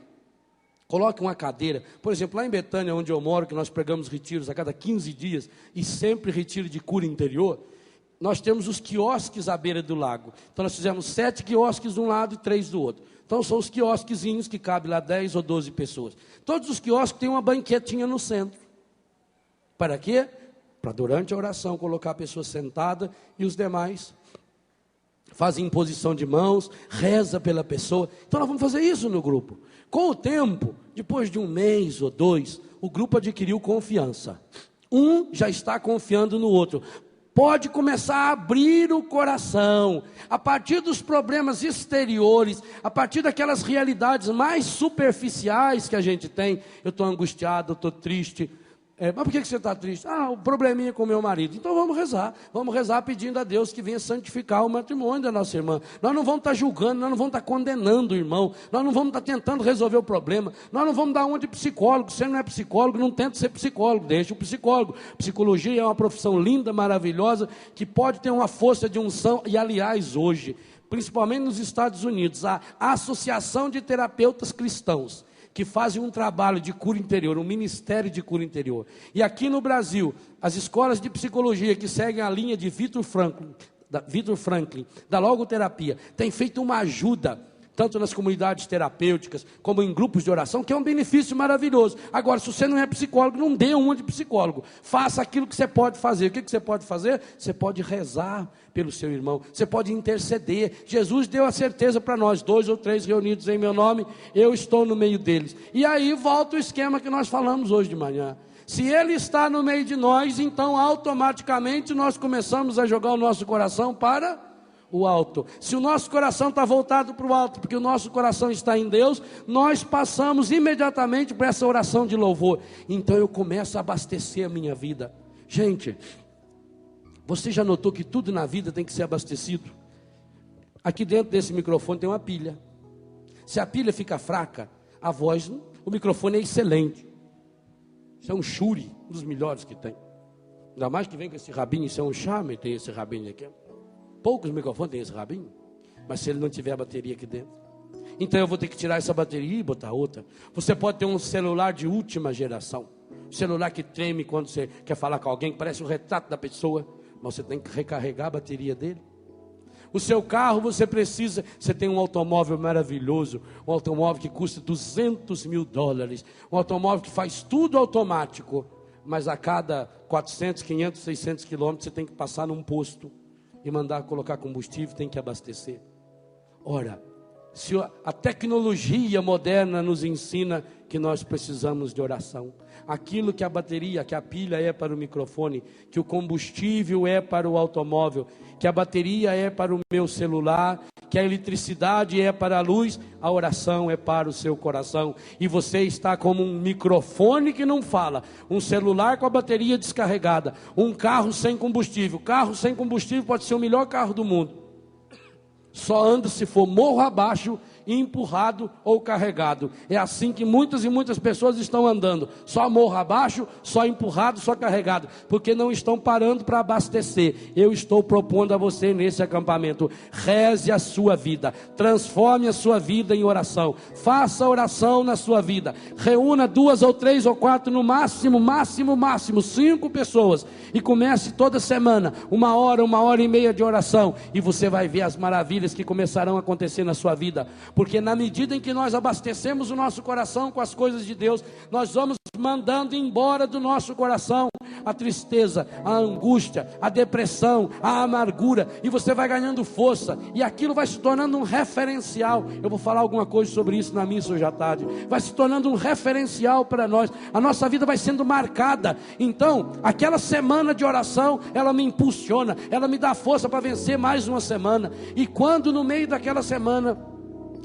coloque uma cadeira. Por exemplo, lá em Betânia, onde eu moro, que nós pregamos retiros a cada 15 dias, e sempre retiro de cura interior, nós temos os quiosques à beira do lago. Então nós fizemos 7 quiosques de um lado e 3 do outro. Então são os quiosquezinhos que cabem lá 10 ou 12 pessoas. Todos os quiosques têm uma banquetinha no centro. Para quê? Para durante a oração colocar a pessoa sentada e os demais fazem imposição de mãos, reza pela pessoa. Então nós vamos fazer isso no grupo. Com o tempo, depois de 1 mês ou 2, o grupo adquiriu confiança. Um já está confiando no outro. Pode começar a abrir o coração, a partir dos problemas exteriores, a partir daquelas realidades mais superficiais que a gente tem. Eu estou angustiado, eu estou triste. Mas por que você está triste? O probleminha com o meu marido. Então vamos rezar pedindo a Deus que venha santificar o matrimônio da nossa irmã. Nós não vamos estar julgando, nós não vamos estar condenando o irmão, nós não vamos estar tentando resolver o problema, nós não vamos dar uma de psicólogo. Você não é psicólogo, não tenta ser psicólogo, deixa o psicólogo. Psicologia é uma profissão linda, maravilhosa, que pode ter uma força de unção, e aliás hoje, principalmente nos Estados Unidos, a Associação de Terapeutas Cristãos, que fazem um trabalho de cura interior, um ministério de cura interior. E aqui no Brasil, as escolas de psicologia que seguem a linha de Viktor Frankl, da logoterapia, têm feito uma ajuda, tanto nas comunidades terapêuticas, como em grupos de oração, que é um benefício maravilhoso. Agora, se você não é psicólogo, não dê uma de psicólogo. Faça aquilo que você pode fazer. O que você pode fazer? Você pode rezar pelo seu irmão, você pode interceder. Jesus deu a certeza para nós, 2 ou 3 reunidos em meu nome, eu estou no meio deles. E aí volta o esquema que nós falamos hoje de manhã. Se Ele está no meio de nós, então automaticamente nós começamos a jogar o nosso coração para o alto. Se o nosso coração está voltado para o alto, porque o nosso coração está em Deus, nós passamos imediatamente para essa oração de louvor. Então eu começo a abastecer a minha vida. Gente, você já notou que tudo na vida tem que ser abastecido? Aqui dentro desse microfone tem uma pilha. Se a pilha fica fraca, a voz, o microfone é excelente. Isso é um Shure, um dos melhores que tem. Ainda mais que vem com esse rabinho, isso é um charme, tem esse rabinho aqui. Poucos microfones têm esse rabinho, mas se ele não tiver a bateria aqui dentro, então eu vou ter que tirar essa bateria e botar outra. Você pode ter um celular de última geração, um celular que treme quando você quer falar com alguém, que parece um retrato da pessoa, mas você tem que recarregar a bateria dele. O seu carro você tem um automóvel maravilhoso, um automóvel que custa $200 mil, um automóvel que faz tudo automático, mas a cada 400, 500, 600 quilômetros você tem que passar num posto e mandar colocar combustível, tem que abastecer. Ora, se a tecnologia moderna nos ensina que nós precisamos de oração, aquilo que a bateria, que a pilha é para o microfone, que o combustível é para o automóvel, que a bateria é para o meu celular, que a eletricidade é para a luz, a oração é para o seu coração. E você está como um microfone que não fala, um celular com a bateria descarregada, um carro sem combustível. Carro sem combustível pode ser o melhor carro do mundo. Só anda se for morro abaixo, empurrado ou carregado. É assim que muitas e muitas pessoas estão andando. Só morro abaixo, só empurrado, só carregado. Porque não estão parando para abastecer. Eu estou propondo a você nesse acampamento. Reze a sua vida. Transforme a sua vida em oração. Faça oração na sua vida. Reúna 2 ou 3 ou 4, no máximo 5 pessoas. E comece toda semana, 1 hora, 1 hora e meia de oração. E você vai ver as maravilhas que começarão a acontecer na sua vida. Porque na medida em que nós abastecemos o nosso coração com as coisas de Deus, nós vamos mandando embora do nosso coração a tristeza, a angústia, a depressão, a amargura, e você vai ganhando força, e aquilo vai se tornando um referencial. Eu vou falar alguma coisa sobre isso na missa hoje à tarde. Vai se tornando um referencial para nós, a nossa vida vai sendo marcada. Então, aquela semana de oração, ela me impulsiona, ela me dá força para vencer mais uma semana. E quando no meio daquela semana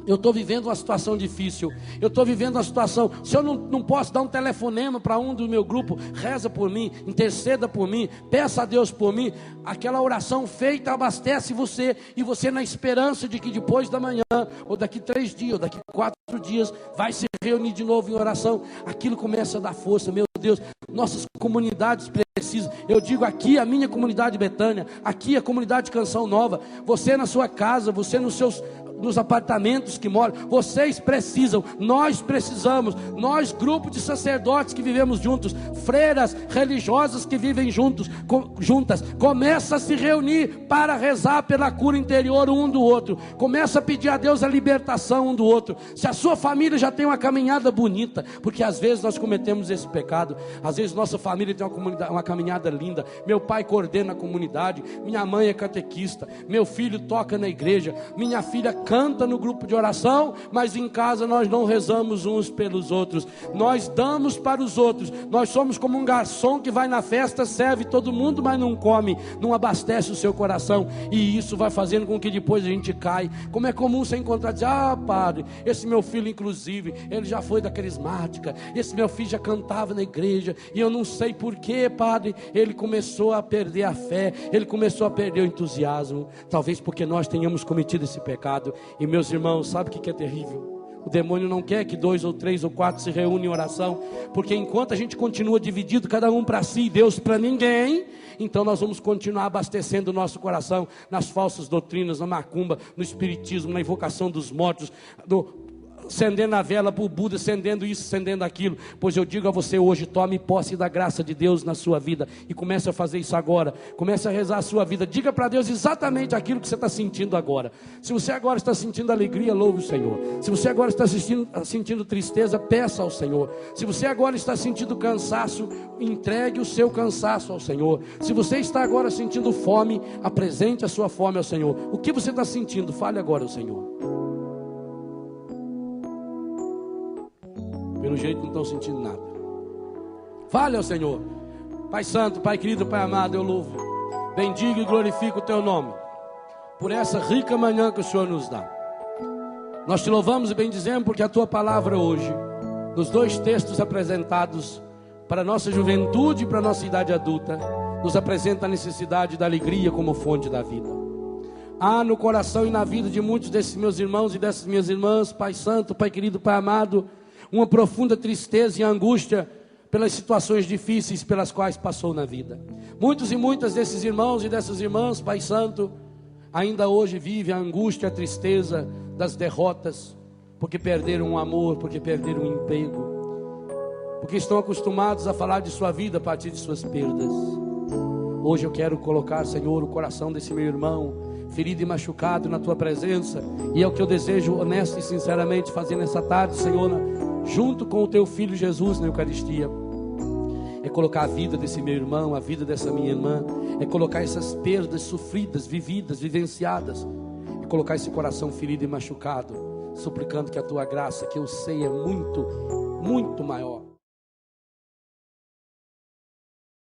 eu estou vivendo uma situação difícil, eu estou vivendo uma situação, se eu não posso dar um telefonema para um do meu grupo, reza por mim, interceda por mim, peça a Deus por mim, aquela oração feita abastece você, e você na esperança de que depois da manhã, ou daqui 3 dias, ou daqui 4 dias, vai se reunir de novo em oração, aquilo começa a dar força. Meu Deus, nossas comunidades precisam, eu digo aqui a minha comunidade Betânia, aqui a comunidade Canção Nova, você na sua casa, você nos apartamentos que moram, vocês precisam, nós precisamos, nós grupo de sacerdotes que vivemos juntos, freiras religiosas que vivem juntas, começa a se reunir para rezar pela cura interior um do outro, começa a pedir a Deus a libertação um do outro. Se a sua família já tem uma caminhada bonita, porque às vezes nós cometemos esse pecado, às vezes nossa família tem uma caminhada linda, meu pai coordena a comunidade, minha mãe é catequista, meu filho toca na igreja, minha filha canta no grupo de oração, mas em casa nós não rezamos uns pelos outros, nós damos para os outros, nós somos como um garçom que vai na festa, serve todo mundo, mas não come, não abastece o seu coração, e isso vai fazendo com que depois a gente cai. Como é comum você encontrar, dizer, padre, esse meu filho inclusive, ele já foi da carismática, esse meu filho já cantava na igreja, e eu não sei porquê, padre, ele começou a perder a fé, ele começou a perder o entusiasmo, talvez porque nós tenhamos cometido esse pecado. E meus irmãos, sabe o que é terrível? O demônio não quer que 2 ou 3 ou 4 se reúnem em oração, porque enquanto a gente continua dividido, cada um para si, Deus para ninguém, então nós vamos continuar abastecendo o nosso coração nas falsas doutrinas, na macumba, no espiritismo, na invocação dos mortos, acendendo a vela para o Buda, acendendo isso, acendendo aquilo. Pois eu digo a você hoje, tome posse da graça de Deus na sua vida, e comece a fazer isso agora, comece a rezar a sua vida, diga para Deus exatamente aquilo que você está sentindo agora. Se você agora está sentindo alegria, louve o Senhor. Se você agora está sentindo tristeza, peça ao Senhor. Se você agora está sentindo cansaço, entregue o seu cansaço ao Senhor. Se você está agora sentindo fome, apresente a sua fome ao Senhor. O que você está sentindo? Fale agora ao Senhor. Pelo jeito não estão sentindo nada. Fale ao Senhor. Pai Santo, Pai querido, Pai amado, eu louvo, bendigo e glorifico o Teu nome por essa rica manhã que o Senhor nos dá. Nós te louvamos e bendizemos porque a Tua palavra hoje, nos 2 textos apresentados para a nossa juventude e para a nossa idade adulta, nos apresenta a necessidade da alegria como fonte da vida. Há no coração e na vida de muitos desses meus irmãos e dessas minhas irmãs, Pai Santo, Pai querido, Pai amado, uma profunda tristeza e angústia pelas situações difíceis pelas quais passou na vida. Muitos e muitas desses irmãos e dessas irmãs, Pai Santo, ainda hoje vivem a angústia e a tristeza das derrotas, porque perderam o amor, porque perderam o emprego, porque estão acostumados a falar de sua vida a partir de suas perdas. Hoje eu quero colocar, Senhor, o coração desse meu irmão, ferido e machucado, na Tua presença, e é o que eu desejo honesto e sinceramente fazer nessa tarde, Senhor, junto com o Teu Filho Jesus na Eucaristia. É colocar a vida desse meu irmão, a vida dessa minha irmã, é colocar essas perdas sofridas, vividas, vivenciadas, é colocar esse coração ferido e machucado, suplicando que a Tua graça, que eu sei é muito, muito maior,